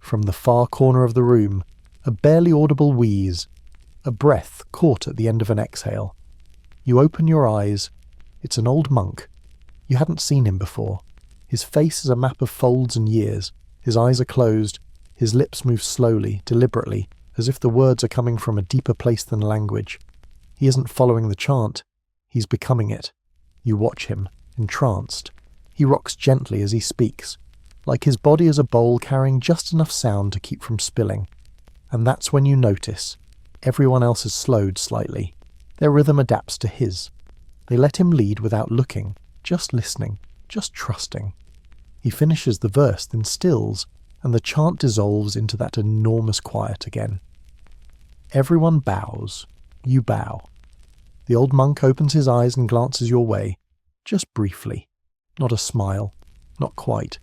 From the far corner of the room, a barely audible wheeze, a breath caught at the end of an exhale. You open your eyes. It's an old monk. You hadn't seen him before. His face is a map of folds and years. His eyes are closed. His lips move slowly, deliberately, as if the words are coming from a deeper place than language. He isn't following the chant. He's becoming it. You watch him, entranced. He rocks gently as he speaks, like his body is a bowl carrying just enough sound to keep from spilling. And that's when you notice. Everyone else has slowed slightly. Their rhythm adapts to his. They let him lead without looking, just listening, just trusting. He finishes the verse, then stills, and the chant dissolves into that enormous quiet again. Everyone bows. You bow. The old monk opens his eyes and glances your way, just briefly. Not a smile, not quite.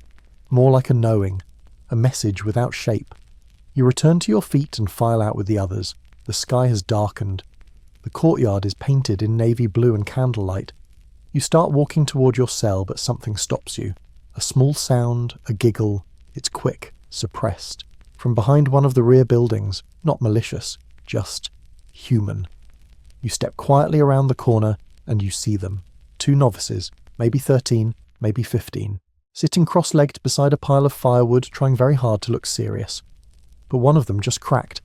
More like a knowing, a message without shape. You return to your feet and file out with the others. The sky has darkened. The courtyard is painted in navy blue and candlelight. You start walking toward your cell, but something stops you. A small sound, a giggle. It's quick, suppressed. From behind one of the rear buildings, not malicious, just human. You step quietly around the corner, and you see them. 2 novices, maybe 13, maybe 15, sitting cross-legged beside a pile of firewood, trying very hard to look serious. But one of them just cracked,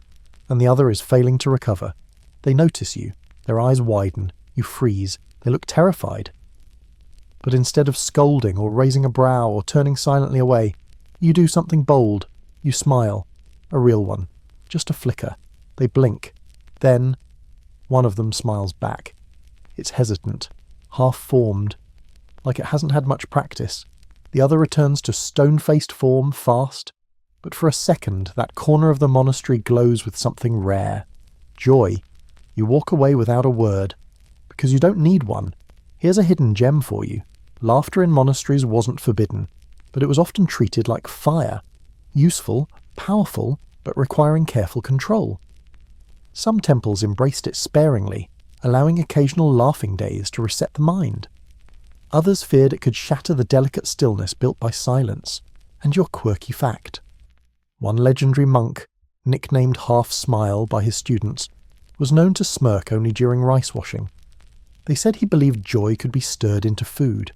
and the other is failing to recover. They notice you. Their eyes widen. You freeze. They look terrified. But instead of scolding or raising a brow or turning silently away, you do something bold. You smile. A real one. Just a flicker. They blink. Then, one of them smiles back. It's hesitant, half-formed, like it hasn't had much practice. The other returns to stone-faced form fast. But for a second, that corner of the monastery glows with something rare. Joy. You walk away without a word, because you don't need one. Here's a hidden gem for you. Laughter in monasteries wasn't forbidden, but it was often treated like fire. Useful, powerful, but requiring careful control. Some temples embraced it sparingly, allowing occasional laughing days to reset the mind. Others feared it could shatter the delicate stillness built by silence, and your quirky fact. One legendary monk, nicknamed Half Smile by his students, was known to smirk only during rice washing. They said he believed joy could be stirred into food.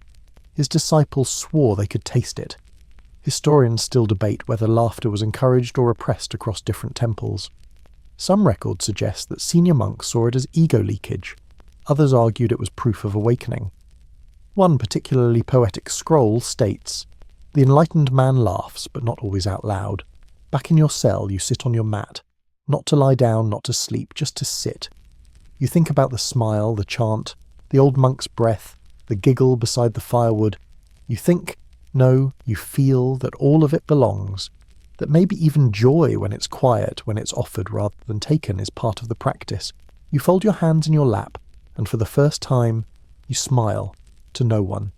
His disciples swore they could taste it. Historians still debate whether laughter was encouraged or repressed across different temples. Some records suggest that senior monks saw it as ego leakage. Others argued it was proof of awakening. One particularly poetic scroll states, "The enlightened man laughs, but not always out loud. Back in your cell, you sit on your mat. Not to lie down, not to sleep, just to sit. You think about the smile, the chant, the old monk's breath, the giggle beside the firewood. You think, no, you feel that all of it belongs, that maybe even joy when it's quiet, when it's offered rather than taken, is part of the practice. You fold your hands in your lap, and for the first time, you smile to no one,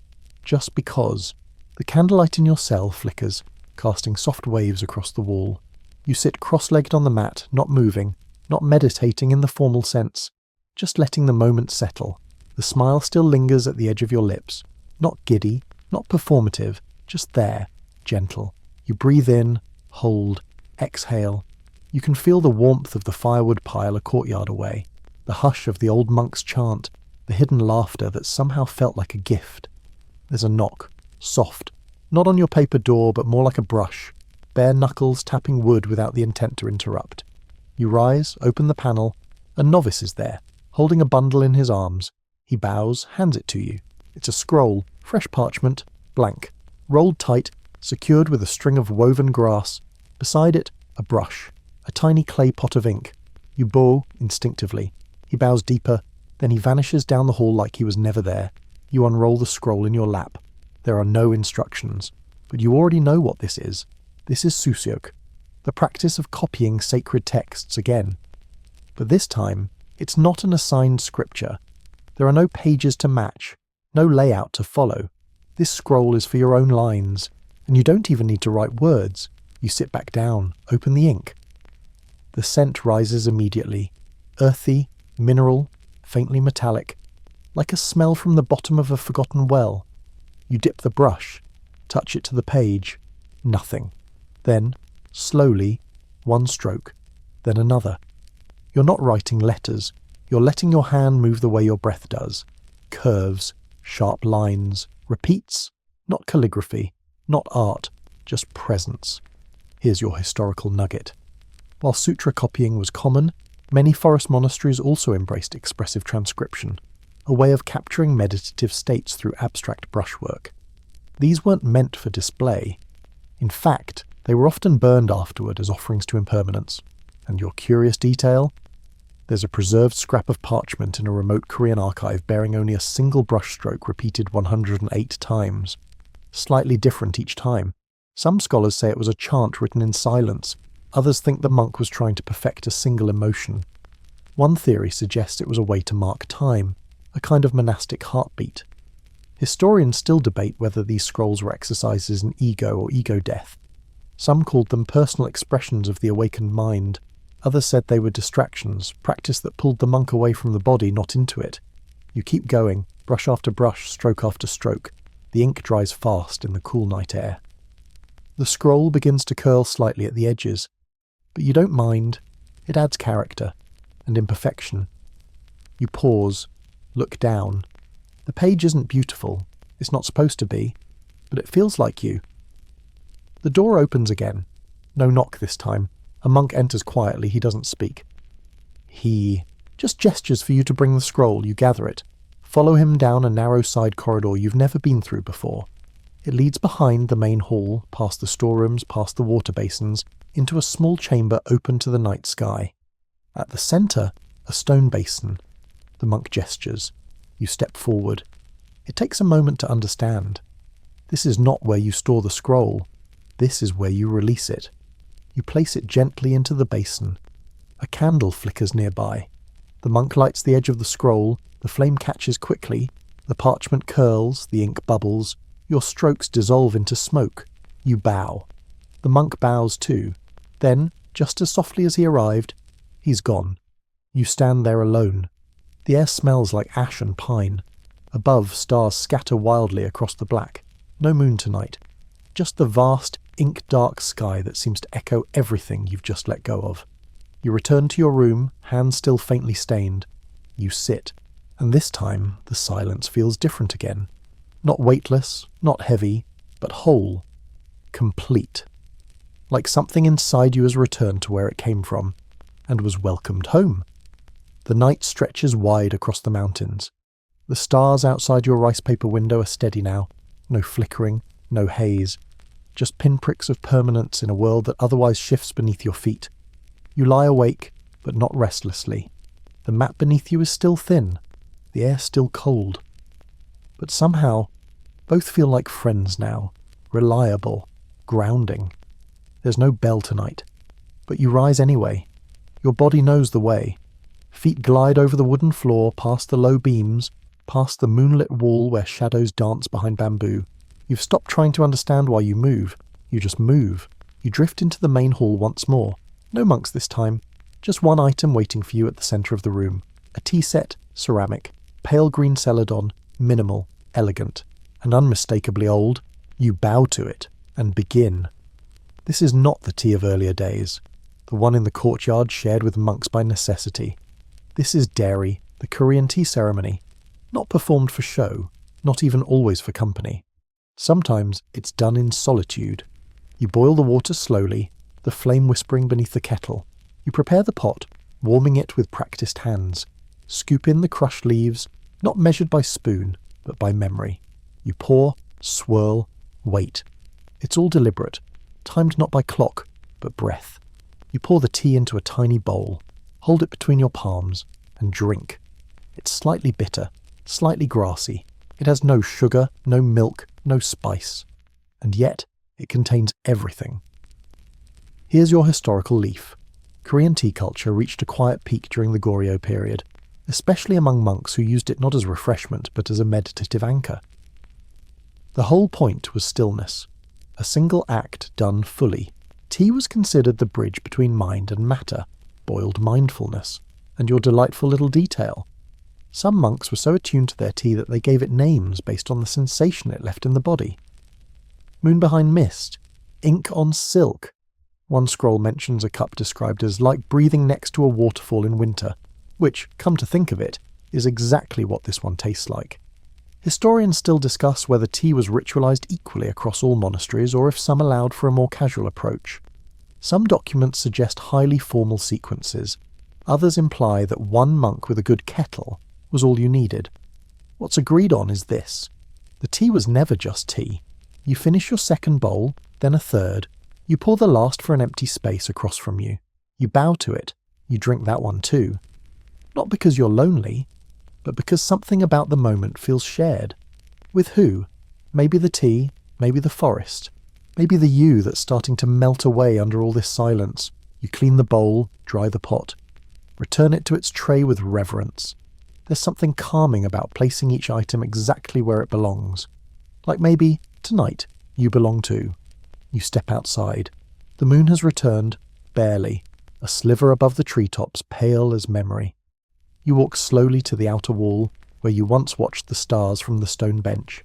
just because. The candlelight in your cell flickers, casting soft waves across the wall. You sit cross-legged on the mat, not moving, not meditating in the formal sense, just letting the moment settle. The smile still lingers at the edge of your lips, not giddy, not performative, just there, gentle. You breathe in, hold, exhale. You can feel the warmth of the firewood pile a courtyard away, the hush of the old monk's chant, the hidden laughter that somehow felt like a gift. There's a knock, soft, not on your paper door but more like a brush, bare knuckles tapping wood without the intent to interrupt. You rise, open the panel. A novice is there, holding a bundle in his arms. He bows, hands it to you. It's a scroll, fresh parchment, blank, rolled tight, secured with a string of woven grass. Beside it, a brush, a tiny clay pot of ink. You bow instinctively. He bows deeper, then he vanishes down the hall like he was never there. You unroll the scroll in your lap. There are no instructions, but you already know what this is. This is susyok, the practice of copying sacred texts again. But this time, it's not an assigned scripture. There are no pages to match, no layout to follow. This scroll is for your own lines, and you don't even need to write words. You sit back down, open the ink. The scent rises immediately, earthy, mineral, faintly metallic, like a smell from the bottom of a forgotten well. You dip the brush, touch it to the page, nothing. Then, slowly, one stroke, then another. You're not writing letters, you're letting your hand move the way your breath does. Curves, sharp lines, repeats, not calligraphy, not art, just presence. Here's your historical nugget. While sutra copying was common, many forest monasteries also embraced expressive transcription, a way of capturing meditative states through abstract brushwork. These weren't meant for display. In fact, they were often burned afterward as offerings to impermanence. And your curious detail? There's a preserved scrap of parchment in a remote Korean archive bearing only a single brushstroke repeated 108 times. Slightly different each time. Some scholars say it was a chant written in silence. Others think the monk was trying to perfect a single emotion. One theory suggests it was a way to mark time, a kind of monastic heartbeat. Historians still debate whether these scrolls were exercises in ego or ego death. Some called them personal expressions of the awakened mind. Others said they were distractions, practice that pulled the monk away from the body, not into it. You keep going, brush after brush, stroke after stroke. The ink dries fast in the cool night air. The scroll begins to curl slightly at the edges, but you don't mind. It adds character and imperfection. You pause, look down. The page isn't beautiful, it's not supposed to be, but it feels like you. The door opens again. No knock this time. A monk enters quietly, he doesn't speak. He just gestures for you to bring the scroll, you gather it. Follow him down a narrow side corridor you've never been through before. It leads behind the main hall, past the storerooms, past the water basins, into a small chamber open to the night sky. At the centre, a stone basin. The monk gestures. You step forward. It takes a moment to understand. This is not where you store the scroll. This is where you release it. You place it gently into the basin. A candle flickers nearby. The monk lights the edge of the scroll. The flame catches quickly. The parchment curls. The ink bubbles. Your strokes dissolve into smoke. You bow. The monk bows too. Then, just as softly as he arrived, he's gone. You stand there alone. The air smells like ash and pine. Above, stars scatter wildly across the black. No moon tonight. Just the vast, ink-dark sky that seems to echo everything you've just let go of. You return to your room, hands still faintly stained. You sit, and this time the silence feels different again. Not weightless, not heavy, but whole, complete. Like something inside you has returned to where it came from, and was welcomed home. The night stretches wide across the mountains. The stars outside your rice paper window are steady now, no flickering, no haze. Just pinpricks of permanence in a world that otherwise shifts beneath your feet. You lie awake, but not restlessly. The mat beneath you is still thin, the air still cold. But somehow, both feel like friends now, reliable, grounding. There's no bell tonight, but you rise anyway. Your body knows the way. Feet glide over the wooden floor, past the low beams, past the moonlit wall where shadows dance behind bamboo. You've stopped trying to understand why you move. You just move. You drift into the main hall once more. No monks this time. Just one item waiting for you at the centre of the room. A tea set, ceramic, pale green celadon, minimal, elegant, and unmistakably old. You bow to it and begin. This is not the tea of earlier days, the one in the courtyard shared with monks by necessity. This is dairy, the Korean tea ceremony, not performed for show, not even always for company. Sometimes it's done in solitude. You boil the water slowly, the flame whispering beneath the kettle. You prepare the pot, warming it with practiced hands. Scoop in the crushed leaves, not measured by spoon, but by memory. You pour, swirl, wait. It's all deliberate, timed not by clock, but breath. You pour the tea into a tiny bowl, hold it between your palms, and drink. It's slightly bitter, slightly grassy. It has no sugar, no milk, no spice. And yet, it contains everything. Here's your historical leaf. Korean tea culture reached a quiet peak during the Goryeo period, especially among monks who used it not as refreshment but as a meditative anchor. The whole point was stillness, a single act done fully. Tea was considered the bridge between mind and matter, boiled mindfulness, and your delightful little detail. Some monks were so attuned to their tea that they gave it names based on the sensation it left in the body. Moon behind mist, ink on silk. One scroll mentions a cup described as like breathing next to a waterfall in winter, which, come to think of it, is exactly what this one tastes like. Historians still discuss whether tea was ritualized equally across all monasteries or if some allowed for a more casual approach. Some documents suggest highly formal sequences. Others imply that one monk with a good kettle was all you needed. What's agreed on is this. The tea was never just tea. You finish your second bowl, then a third. You pour the last for an empty space across from you. You bow to it. You drink that one too. Not because you're lonely, but because something about the moment feels shared. With who? Maybe the tea, maybe the forest, maybe the you that's starting to melt away under all this silence. You clean the bowl, dry the pot, return it to its tray with reverence. There's something calming about placing each item exactly where it belongs. Like maybe, tonight, you belong too. You step outside. The moon has returned, barely, a sliver above the treetops, pale as memory. You walk slowly to the outer wall, where you once watched the stars from the stone bench.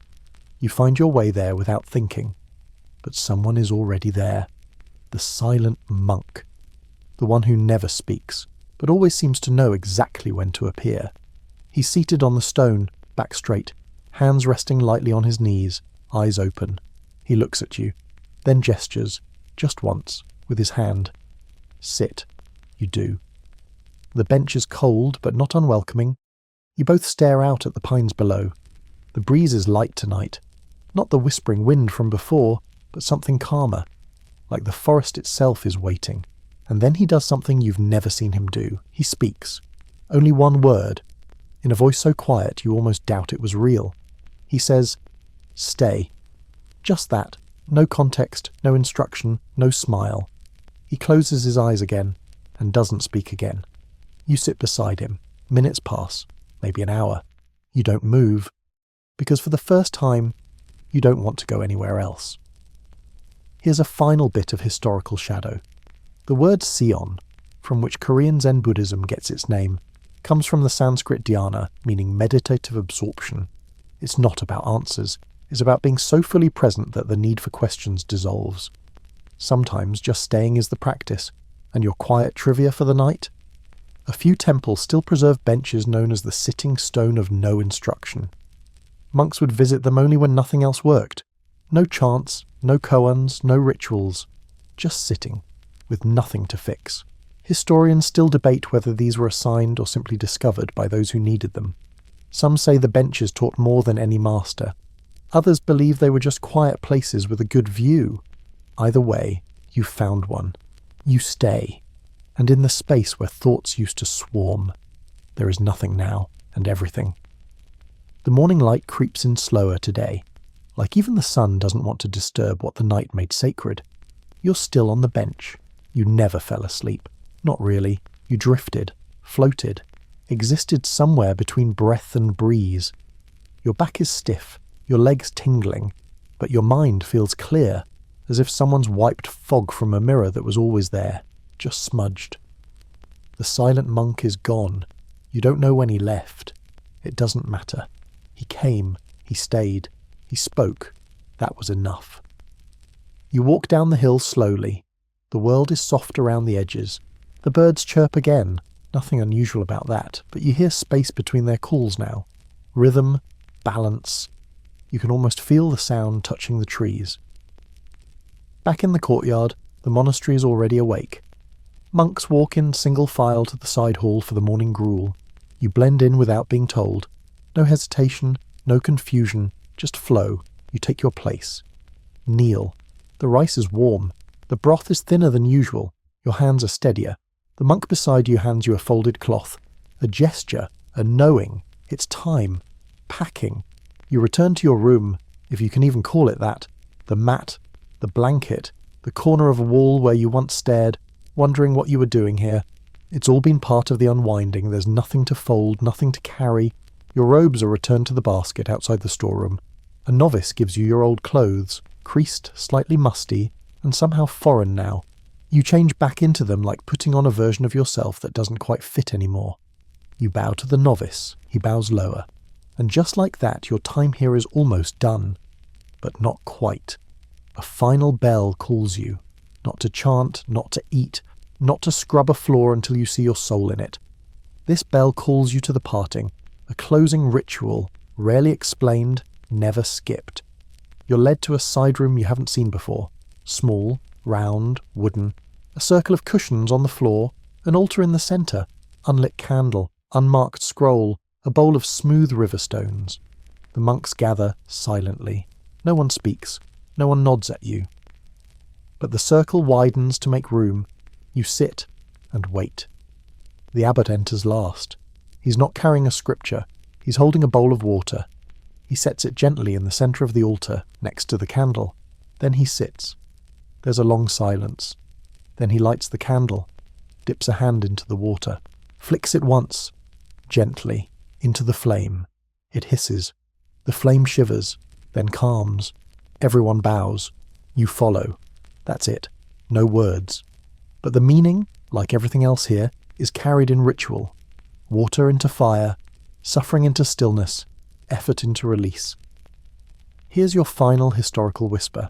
You find your way there without thinking. But someone is already there. The silent monk. The one who never speaks, but always seems to know exactly when to appear. He's seated on the stone, back straight, hands resting lightly on his knees, eyes open. He looks at you, then gestures, just once, with his hand. Sit. You do. The bench is cold, but not unwelcoming. You both stare out at the pines below. The breeze is light tonight. Not the whispering wind from before, but something calmer, like the forest itself is waiting. And then he does something you've never seen him do. He speaks. Only one word. In a voice so quiet you almost doubt it was real. He says, "Stay." Just that. No context, no instruction, no smile. He closes his eyes again, and doesn't speak again. You sit beside him. Minutes pass, maybe an hour. You don't move, because for the first time, you don't want to go anywhere else. Here's a final bit of historical shadow. The word Sion, from which Korean Zen Buddhism gets its name, comes from the Sanskrit dhyana, meaning meditative absorption. It's not about answers. It's about being so fully present that the need for questions dissolves. Sometimes just staying is the practice, and your quiet trivia for the night? A few temples still preserve benches known as the sitting stone of no instruction. Monks would visit them only when nothing else worked. No chants, no koans, no rituals. Just sitting, with nothing to fix. Historians still debate whether these were assigned or simply discovered by those who needed them. Some say the benches taught more than any master. Others believe they were just quiet places with a good view. Either way, you found one. You stay. And in the space where thoughts used to swarm, There is nothing now, and everything. The morning light creeps in slower today. Like even the sun doesn't want to disturb what the night made sacred. You're still on the bench. You never fell asleep. Not really. You drifted, floated, existed somewhere between breath and breeze. Your back is stiff, your legs tingling, but your mind feels clear, as if someone's wiped fog from a mirror that was always there, just smudged. The silent monk is gone. You don't know when he left. It doesn't matter. He came, he stayed, he spoke. That was enough. You walk down the hill slowly. The world is soft around the edges. The birds chirp again. Nothing unusual about that, but you hear space between their calls now. Rhythm, balance. You can almost feel the sound touching the trees. Back in the courtyard, the monastery is already awake. Monks walk in single file to the side hall for the morning gruel. You blend in without being told. No hesitation, no confusion, just flow. You take your place. Kneel. The rice is warm. The broth is thinner than usual. Your hands are steadier. The monk beside you hands you a folded cloth. A gesture, a knowing. It's time. Packing. You return to your room, if you can even call it that. The mat, the blanket, the corner of a wall where you once stared, wondering what you were doing here. It's all been part of the unwinding. There's nothing to fold, nothing to carry. Your robes are returned to the basket outside the storeroom. A novice gives you your old clothes, creased, slightly musty, and somehow foreign now. You change back into them like putting on a version of yourself that doesn't quite fit anymore. You bow to the novice. He bows lower. And just like that, your time here is almost done. But not quite. A final bell calls you. Not to chant, not to eat, not to scrub a floor until you see your soul in it. This bell calls you to the parting, a closing ritual, rarely explained, never skipped. You're led to a side room you haven't seen before. Small, round, wooden. A circle of cushions on the floor, an altar in the centre, unlit candle, unmarked scroll, a bowl of smooth river stones. The monks gather silently. No one speaks. No one nods at you. But the circle widens to make room. You sit and wait. The abbot enters last. He's not carrying a scripture. He's holding a bowl of water. He sets it gently in the centre of the altar, next to the candle. Then he sits. There's a long silence. Then he lights the candle, dips a hand into the water, flicks it once, gently, into the flame. It hisses. The flame shivers, then calms. Everyone bows. You follow. That's it. No words. But the meaning, like everything else here, is carried in ritual. Water into fire, suffering into stillness, effort into release. Here's your final historical whisper.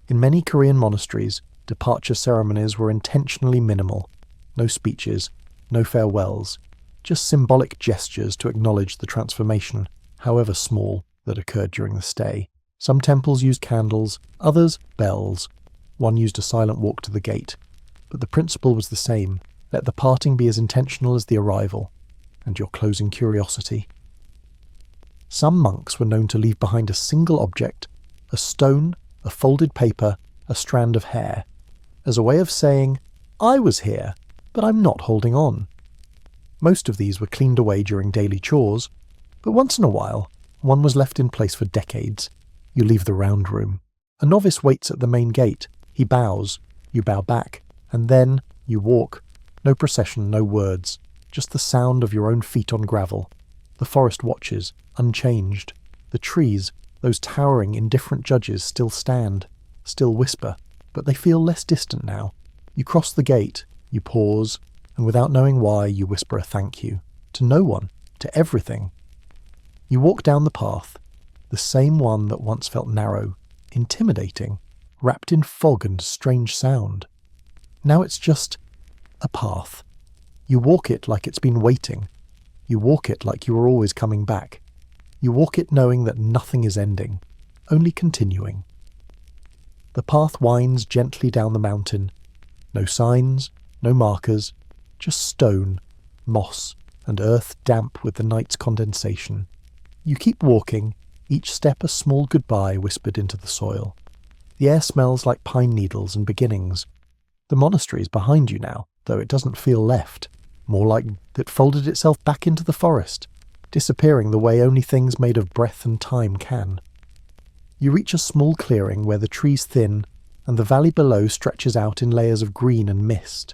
In many Korean monasteries, departure ceremonies were intentionally minimal. No speeches, no farewells, just symbolic gestures to acknowledge the transformation, however small, that occurred during the stay. Some temples used candles, others bells. One used a silent walk to the gate. But the principle was the same. Let the parting be as intentional as the arrival, and your closing curiosity. Some monks were known to leave behind a single object, a stone, a folded paper, a strand of hair, as a way of saying, I was here, but I'm not holding on. Most of these were cleaned away during daily chores, but once in a while, one was left in place for decades. You leave the round room. A novice waits at the main gate. He bows. You bow back. And then you walk. No procession, no words. Just the sound of your own feet on gravel. The forest watches, unchanged. The trees, those towering, indifferent judges, still stand, still whisper, but they feel less distant now. You cross the gate. You pause. And without knowing why, you whisper a thank you. To no one. To everything. You walk down the path. The same one that once felt narrow, intimidating, wrapped in fog and strange sound. Now it's just a path. You walk it like it's been waiting. You walk it like you are always coming back. You walk it knowing that nothing is ending, only continuing. The path winds gently down the mountain. No signs, no markers, just stone, moss, and earth damp with the night's condensation. You keep walking, each step a small goodbye whispered into the soil. The air smells like pine needles and beginnings. The monastery is behind you now, though it doesn't feel left. more like it folded itself back into the forest, disappearing the way only things made of breath and time can. You reach a small clearing where the trees thin and the valley below stretches out in layers of green and mist.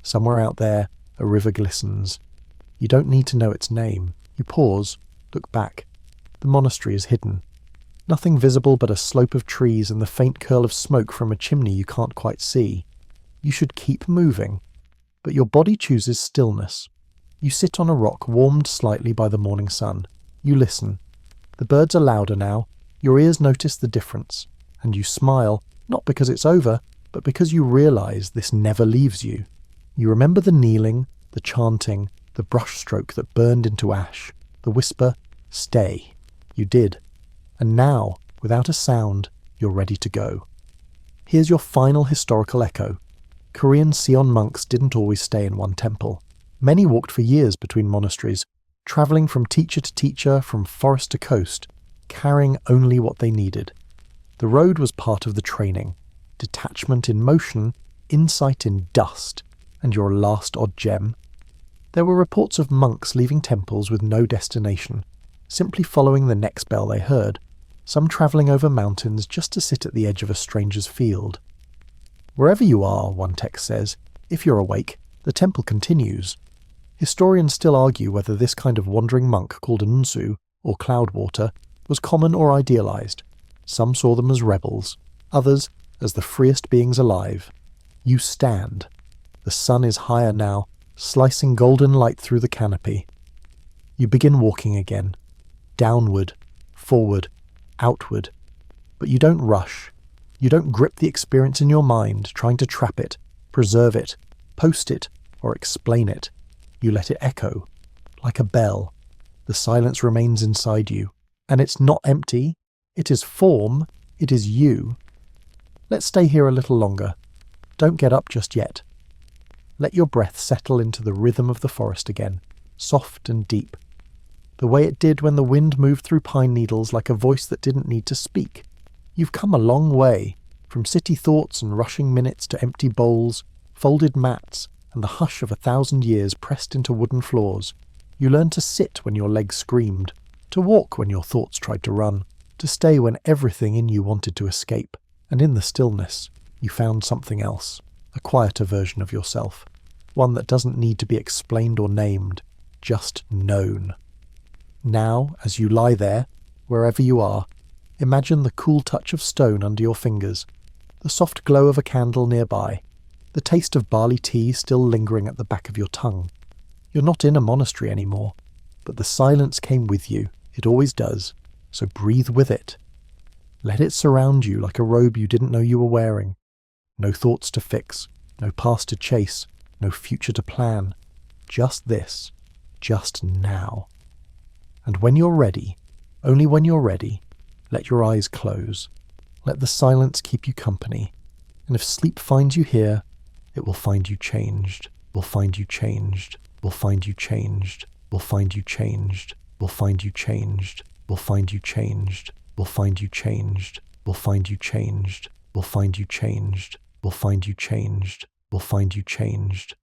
Somewhere out there, a river glistens. You don't need to know its name. You pause, look back. The monastery is hidden. Nothing visible but a slope of trees and the faint curl of smoke from a chimney you can't quite see. You should keep moving, but your body chooses stillness. You sit on a rock warmed slightly by the morning sun. You listen. The birds are louder now. Your ears notice the difference, and you smile, not because it's over, but because you realize this never leaves you. You remember the kneeling, the chanting, the brushstroke that burned into ash, the whisper, "Stay." You did. And now, without a sound, you're ready to go. Here's your final historical echo. Korean Seon monks didn't always stay in one temple. Many walked for years between monasteries, travelling from teacher to teacher, from forest to coast, carrying only what they needed. The road was part of the training. Detachment in motion, insight in dust, and your last odd gem. There were reports of monks leaving temples with no destination, simply following the next bell they heard, some travelling over mountains just to sit at the edge of a stranger's field. Wherever you are, one text says, if you're awake, the temple continues. Historians still argue whether this kind of wandering monk called a nunsu, or cloudwater, was common or idealized. Some saw them as rebels, others as the freest beings alive. You stand. The sun is higher now, slicing golden light through the canopy. You begin walking again. Downward, forward, outward. But you don't rush. You don't grip the experience in your mind, trying to trap it, preserve it, post it, or explain it. You let it echo, like a bell. The silence remains inside you. And it's not empty. It is form. It is you. Let's stay here a little longer. Don't get up just yet. Let your breath settle into the rhythm of the forest again, soft and deep. The way it did when the wind moved through pine needles like a voice that didn't need to speak. You've come a long way, from city thoughts and rushing minutes to empty bowls, folded mats, and the hush of 1,000 years pressed into wooden floors. You learned to sit when your legs screamed, to walk when your thoughts tried to run, to stay when everything in you wanted to escape. And in the stillness, you found something else, a quieter version of yourself, one that doesn't need to be explained or named, just known. Now, as you lie there, wherever you are, imagine the cool touch of stone under your fingers, the soft glow of a candle nearby, the taste of barley tea still lingering at the back of your tongue. You're not in a monastery anymore, but the silence came with you. It always does, so breathe with it. Let it surround you like a robe you didn't know you were wearing. No thoughts to fix, no past to chase, no future to plan. Just this, just now. And when you're ready, only when you're ready, let your eyes close. Let the silence keep you company. And if sleep finds you here, it will find you changed, will find you changed, will find you changed, will find you changed, will find you changed, will find you changed, will find you changed, will find you changed, will find you changed, will find you changed, will find you changed.